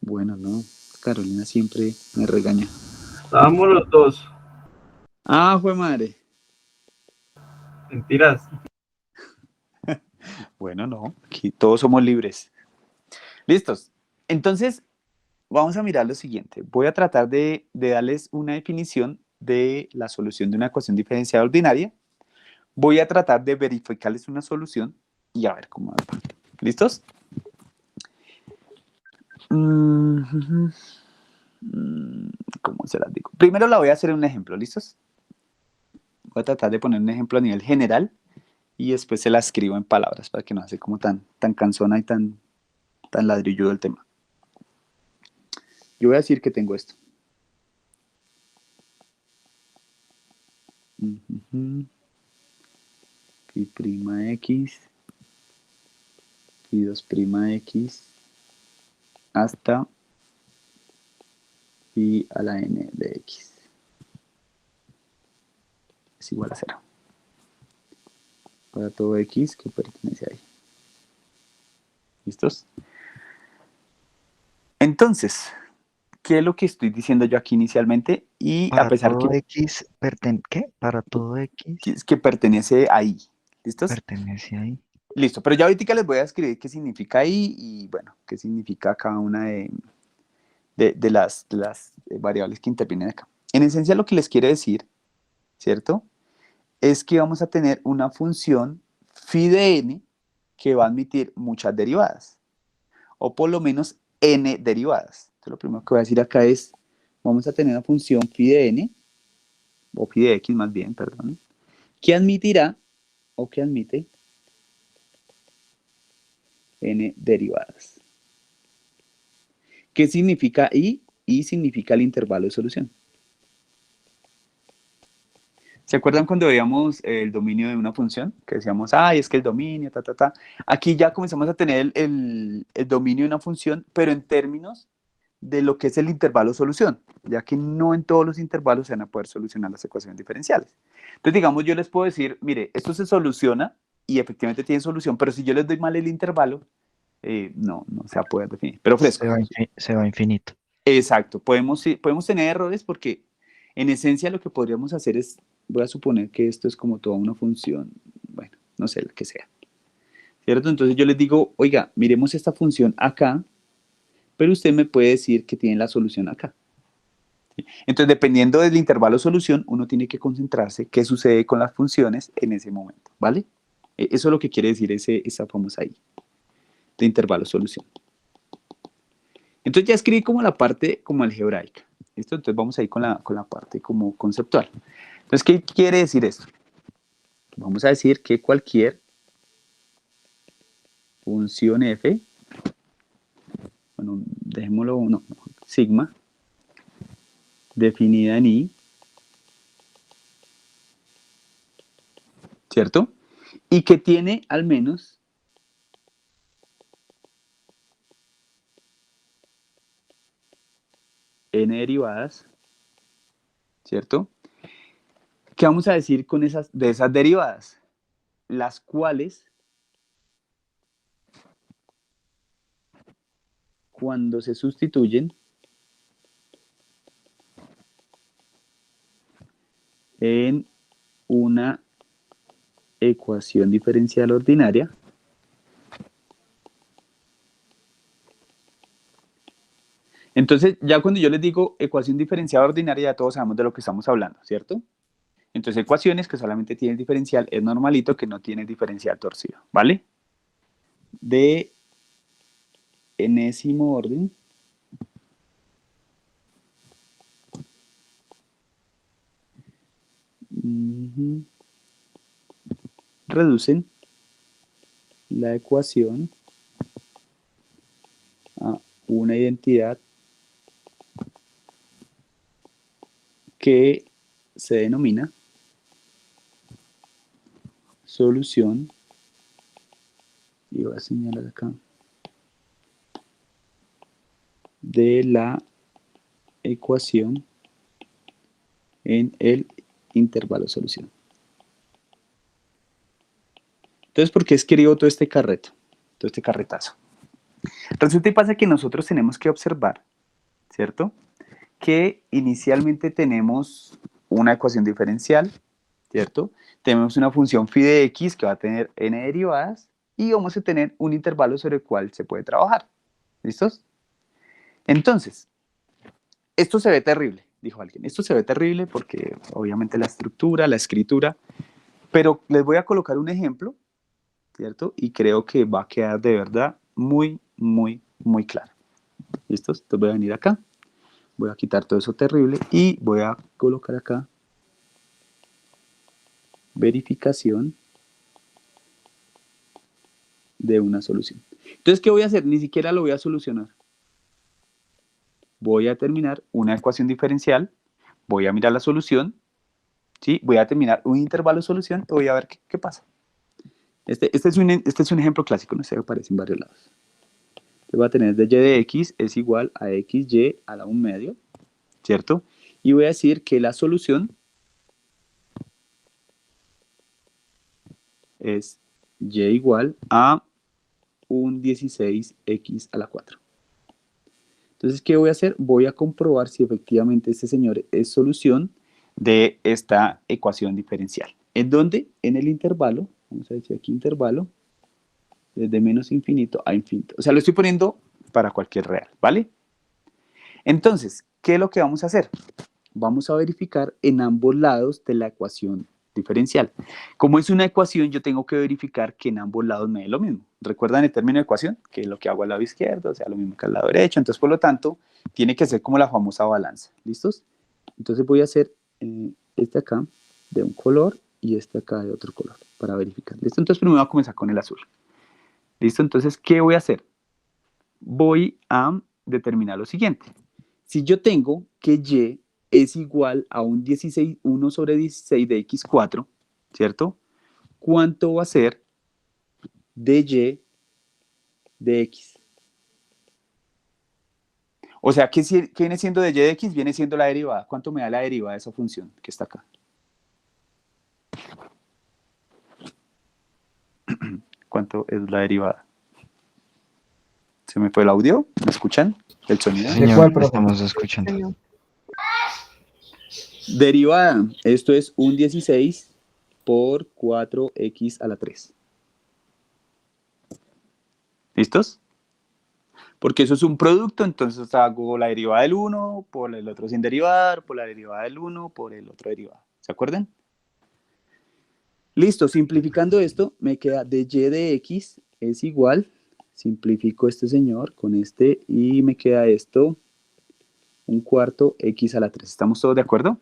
Bueno, no. Carolina siempre me regaña. Estábamos los dos. Ah, fue madre. Mentiras. Bueno, no. Aquí todos somos libres. ¿Listos? Entonces, vamos a mirar lo siguiente. Voy a tratar de darles una definición de la solución de una ecuación diferencial ordinaria. Voy a tratar de verificarles una solución y a ver cómo va. ¿Listos? ¿Cómo se las digo? Primero la voy a hacer un ejemplo, ¿listos? Voy a tratar de poner un ejemplo a nivel general y después se la escribo en palabras para que no sea como tan cansona y tan ladrilludo el tema. Yo voy a decir que tengo esto. Pi prima x, pi 2 prima x, hasta pi a la n de x. es igual a 0. Para todo x que pertenece ahí. ¿Listos? Entonces, ¿qué es lo que estoy diciendo yo aquí inicialmente? Y Para a pesar todo que, X, ¿qué? Para todo X que pertenece ahí. ¿Listos? pertenece ahí. Listo, pero ya ahorita les voy a escribir qué significa ahí y bueno, qué significa cada una de las variables que intervienen acá. En esencia lo que les quiere decir, ¿cierto? Es que vamos a tener una función phi de n que va a admitir muchas derivadas, o por lo menos n derivadas. Entonces lo primero que voy a decir acá es, vamos a tener una función phi de n, o phi de x más bien, perdón, que admitirá, o que admite, n derivadas. ¿Qué significa i? I significa el intervalo de solución. ¿Se acuerdan cuando veíamos el dominio de una función? Que decíamos, ay, es que el dominio, ta, ta, ta. Aquí ya comenzamos a tener el dominio de una función, pero en términos de lo que es el intervalo de solución, ya que no en todos los intervalos se van a poder solucionar las ecuaciones diferenciales. Entonces, digamos, yo les puedo decir, mire, esto se soluciona y efectivamente tiene solución, pero si yo les doy mal el intervalo, no se va a poder definir. Pero fresco. Se va a infinito. Exacto, podemos tener errores porque en esencia lo que podríamos hacer es, voy a suponer que esto es como toda una función, bueno, no sé, la que sea, ¿cierto? Entonces yo les digo, oiga, miremos esta función acá, pero usted me puede decir que tiene la solución acá. ¿Sí? Entonces, dependiendo del intervalo de solución, uno tiene que concentrarse qué sucede con las funciones en ese momento, ¿vale? Eso es lo que quiere decir esa famosa I, de intervalo de solución. Entonces ya escribí como la parte como algebraica. ¿Listo? Entonces vamos a ir con la parte como conceptual. Entonces, ¿qué quiere decir esto? Vamos a decir que cualquier función f, bueno, dejémoslo, no, sigma, definida en i, ¿cierto? Y que tiene al menos n derivadas, ¿cierto? ¿Qué vamos a decir con esas derivadas? Las cuales, cuando se sustituyen en una ecuación diferencial ordinaria, entonces ya cuando yo les digo ecuación diferencial ordinaria, ya todos sabemos de lo que estamos hablando, ¿cierto? Entonces ecuaciones que solamente tienen diferencial es normalito, que no tiene diferencial torcido, ¿vale? De enésimo orden. Reducen la ecuación a una identidad que se denomina solución, y voy a señalar acá, de la ecuación en el intervalo de solución. Entonces, ¿por qué escribo todo este carretazo? Resulta y pasa que nosotros tenemos que observar, ¿cierto? Que inicialmente tenemos una ecuación diferencial, ¿cierto? Tenemos una función phi de x que va a tener n derivadas y vamos a tener un intervalo sobre el cual se puede trabajar. ¿Listos? Entonces, esto se ve terrible, dijo alguien. Esto se ve terrible porque obviamente la estructura, la escritura, pero les voy a colocar un ejemplo, ¿cierto? Y creo que va a quedar de verdad muy, muy, muy claro. ¿Listos? Entonces voy a venir acá, voy a quitar todo eso terrible y voy a colocar acá verificación de una solución. Entonces, ¿qué voy a hacer? Ni siquiera lo voy a solucionar. Voy a terminar una ecuación diferencial, voy a mirar la solución, ¿sí? Voy a terminar un intervalo de solución y voy a ver qué pasa. Este es un ejemplo clásico, no sé, aparece en varios lados. Entonces voy a tener de y de x es igual a xy a la 1/2, ¿cierto? Y voy a decir que la solución es y igual a un 16x a la 4. Entonces, ¿qué voy a hacer? Voy a comprobar si efectivamente este señor es solución de esta ecuación diferencial. ¿En dónde? En el intervalo, vamos a decir aquí intervalo, desde menos infinito a infinito. O sea, lo estoy poniendo para cualquier real, ¿vale? Entonces, ¿qué es lo que vamos a hacer? Vamos a verificar en ambos lados de la ecuación diferencial. Como es una ecuación, yo tengo que verificar que en ambos lados me dé lo mismo. ¿Recuerdan el término de ecuación? Que lo que hago al lado izquierdo sea lo mismo que al lado derecho. Entonces, por lo tanto, tiene que ser como la famosa balanza. ¿Listos? Entonces voy a hacer este acá de un color y este acá de otro color para verificar. ¿Listo? Entonces, primero voy a comenzar con el azul. ¿Listo? Entonces, ¿qué voy a hacer? Voy a determinar lo siguiente. Si yo tengo que y es igual a un 16, 1 sobre 16 de x4, ¿cierto? ¿Cuánto va a ser de y de x? O sea, ¿qué viene siendo de y de x? Viene siendo la derivada. ¿Cuánto me da la derivada de esa función que está acá? ¿Cuánto es la derivada? ¿Se me fue el audio? ¿Me escuchan? ¿El sonido? Señor, estamos escuchando. Derivada, esto es un 16 por 4x a la 3. ¿Listos? Porque eso es un producto, entonces hago la derivada del 1 por el otro sin derivar, por la derivada del 1 por el otro derivado. ¿Se acuerdan? Listo, simplificando esto, me queda de y de x es igual, simplifico este señor con este y me queda esto, un cuarto x a la 3. ¿Estamos todos de acuerdo?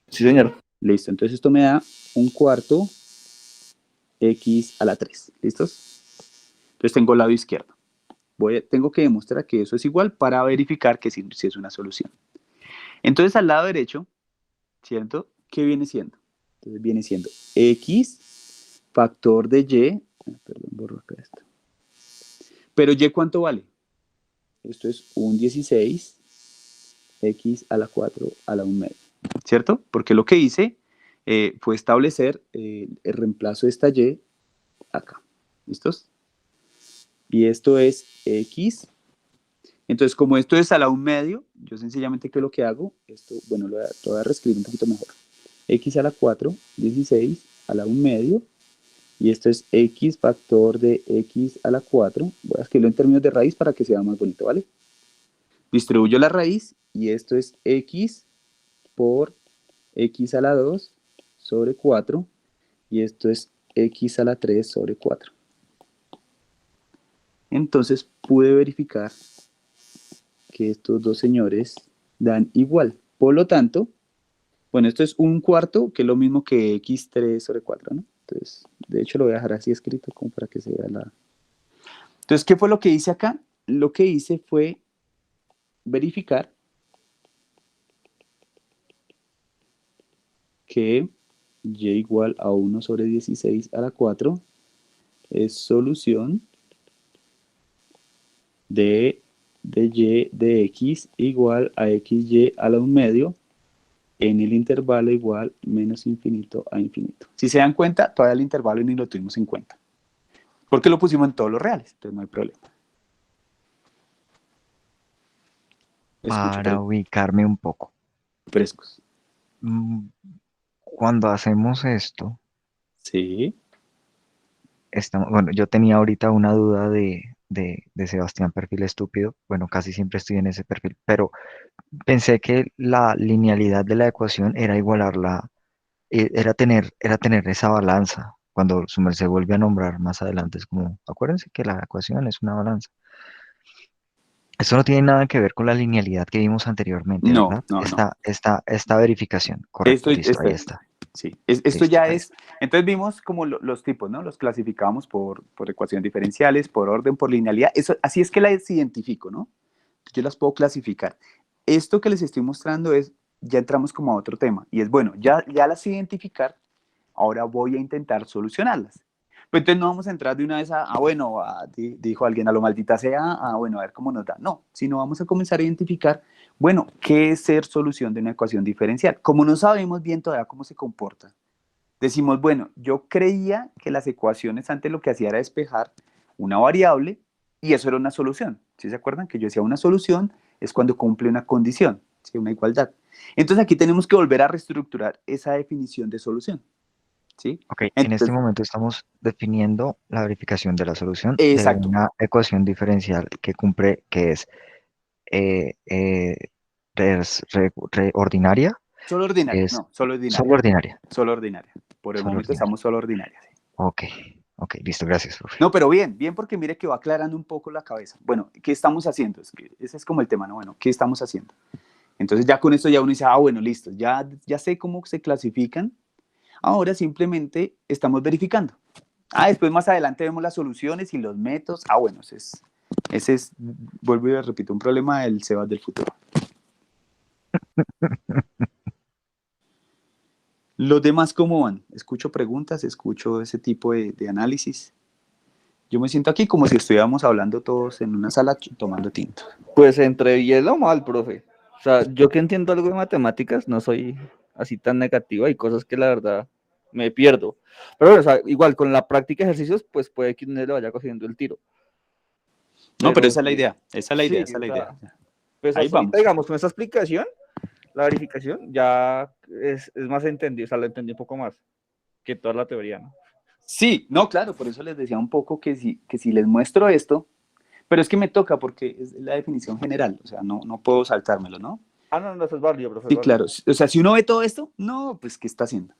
Sí, señor. Listo, entonces esto me da un cuarto x a la 3. ¿Listos? Entonces tengo el lado izquierdo. Tengo que demostrar que eso es igual para verificar que sí es una solución. Entonces al lado derecho, ¿cierto? ¿Qué viene siendo? Entonces viene siendo x factor de y. Perdón, borro acá esto. Pero y, ¿cuánto vale? Esto es un 16 x a la 4 a la 1 medio. ¿Cierto? Porque lo que hice fue establecer el reemplazo de esta y acá. ¿Listos? Y esto es x. Entonces, como esto es a la 1 medio, yo sencillamente, ¿qué es lo que hago? Esto, bueno, lo voy a reescribir un poquito mejor. X a la 4, 16 a la 1 medio. Y esto es x factor de x a la 4. Voy a escribirlo en términos de raíz para que sea más bonito, ¿vale? Distribuyo la raíz y esto es x por x a la 2 sobre 4. Y esto es x a la 3 sobre 4. Entonces pude verificar que estos dos señores dan igual. Por lo tanto, bueno, esto es un cuarto, que es lo mismo que x3 sobre 4, ¿no? Entonces, de hecho lo voy a dejar así escrito como para que se vea la... Entonces, ¿qué fue lo que hice acá? Lo que hice fue verificar que y igual a 1 sobre 16 a la 4 es solución de y de x igual a xy a la 1 medio en el intervalo igual menos infinito a infinito. Si se dan cuenta, todavía el intervalo ni lo tuvimos en cuenta. Porque lo pusimos en todos los reales, entonces no hay problema. Para ubicarme un poco. Frescos. Cuando hacemos esto, sí. Bueno, yo tenía ahorita una duda de Sebastián Perfil Estúpido. Bueno, casi siempre estoy en ese perfil, pero pensé que la linealidad de la ecuación era igualarla, era tener esa balanza. Cuando su merced vuelve a nombrar más adelante, es como, acuérdense que la ecuación es una balanza. Esto no tiene nada que ver con la linealidad que vimos anteriormente, No, ¿verdad? no. Esta verificación, correcto, listo, ahí está. Sí, esto ya es, entonces vimos como los tipos, ¿no? Los clasificamos por ecuaciones diferenciales, por orden, por linealidad. Eso, así es que las identifico, ¿no? Yo las puedo clasificar. Esto que les estoy mostrando es, ya entramos como a otro tema, y es, bueno, ya las identificar, ahora voy a intentar solucionarlas. Pues entonces no vamos a entrar de una vez dijo alguien, a lo maldita sea, bueno, a ver cómo nos da. No, sino vamos a comenzar a identificar, bueno, ¿qué es ser solución de una ecuación diferencial? Como no sabemos bien todavía cómo se comporta, decimos, bueno, yo creía que las ecuaciones antes lo que hacía era despejar una variable y eso era una solución. ¿Sí se acuerdan? Que yo decía una solución es cuando cumple una condición, ¿sí? Una igualdad. Entonces aquí tenemos que volver a reestructurar esa definición de solución. ¿Sí? Ok, en Entonces, este momento estamos definiendo la verificación de la solución de exacto, una ecuación diferencial que cumple, que es eh, eh, ordinaria, solo ordinaria, es no, solo ordinaria, solo ordinaria, solo ordinaria. Por el solo momento ordinaria. estamos solo ordinaria. Sí. Ok, ok, listo, gracias, profe. No, pero bien, bien porque mire que va aclarando un poco la cabeza. Bueno, ¿qué estamos haciendo? Es que ese es como el tema, ¿no? Bueno, ¿qué estamos haciendo? Entonces ya con esto ya uno dice, ah, bueno, listo, ya sé cómo se clasifican. Ahora simplemente estamos verificando. Ah, después más adelante vemos las soluciones y los métodos. Ah, bueno, ese es, vuelvo y repito, un problema del Sebas del futuro. Los demás, ¿cómo van? Escucho preguntas, escucho ese tipo de análisis. Yo me siento aquí como si estuviéramos hablando todos en una sala tomando tinto. Pues entre bien o mal, profe. O sea, yo que entiendo algo de matemáticas, no soy así tan negativo. Hay cosas que la verdad me pierdo. Pero bueno, o sea, igual con la práctica de ejercicios, pues puede que uno le vaya cogiendo el tiro. No, pero Pero esa es la sí, idea, esa es la idea, sí, esa es o la idea. sea, pues Ahí hasta ahorita, vamos. digamos, con esa explicación, la verificación ya es más entendido, o sea, lo entendí un poco más que toda la teoría, ¿no? Sí, no, claro, por eso les decía un poco que si les muestro esto, pero es que me toca porque es la definición general, o sea, no puedo saltármelo, ¿no? Ah, no, no, eso es válido, profe, es Sí, claro, válido. o sea, si uno ve todo esto, no, pues, ¿qué está haciendo?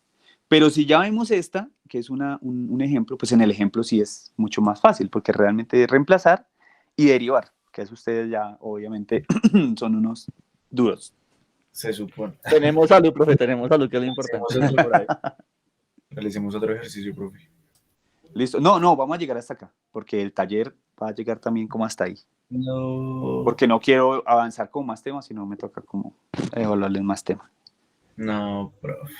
Pero si ya vemos esta, que es un ejemplo, pues en el ejemplo sí es mucho más fácil, porque realmente es reemplazar y derivar, que eso ustedes ya, obviamente, son unos duros. Se supone. Tenemos salud, profe, tenemos salud, que es lo importante. Realicemos otro ejercicio, profe. Listo. No, vamos a llegar hasta acá, porque el taller va a llegar también como hasta ahí. No. Porque no quiero avanzar con más temas, sino me toca como evaluarles más temas. No, profe.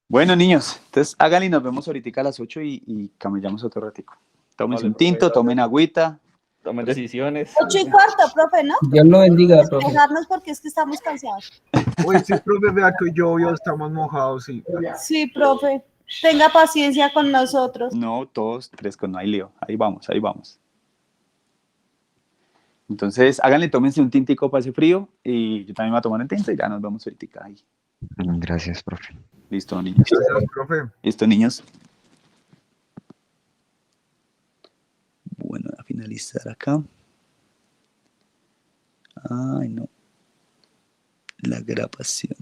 Bueno, niños, entonces háganle y nos vemos ahorita a las 8 y camellamos otro ratico. Tómense Vale, un profe, tinto, gracias. tomen agüita. Tomen decisiones. 8:15, profe, ¿no? Dios lo bendiga, profe. Despejarnos porque es que estamos cansados. Uy, sí, profe, vea que llovió, estamos mojados, sí. Sí, profe. Tenga paciencia con nosotros. No, todos tres, con no hay lío. Ahí vamos, ahí vamos. Entonces, háganle, tómense un tintico para ese frío y yo también me voy a tomar un tinto y ya nos vemos ahorita ahí. Gracias, profe. Listo, niños. Gracias, profe. Listo, niños. Bueno, a finalizar acá. Ay, no. La grabación.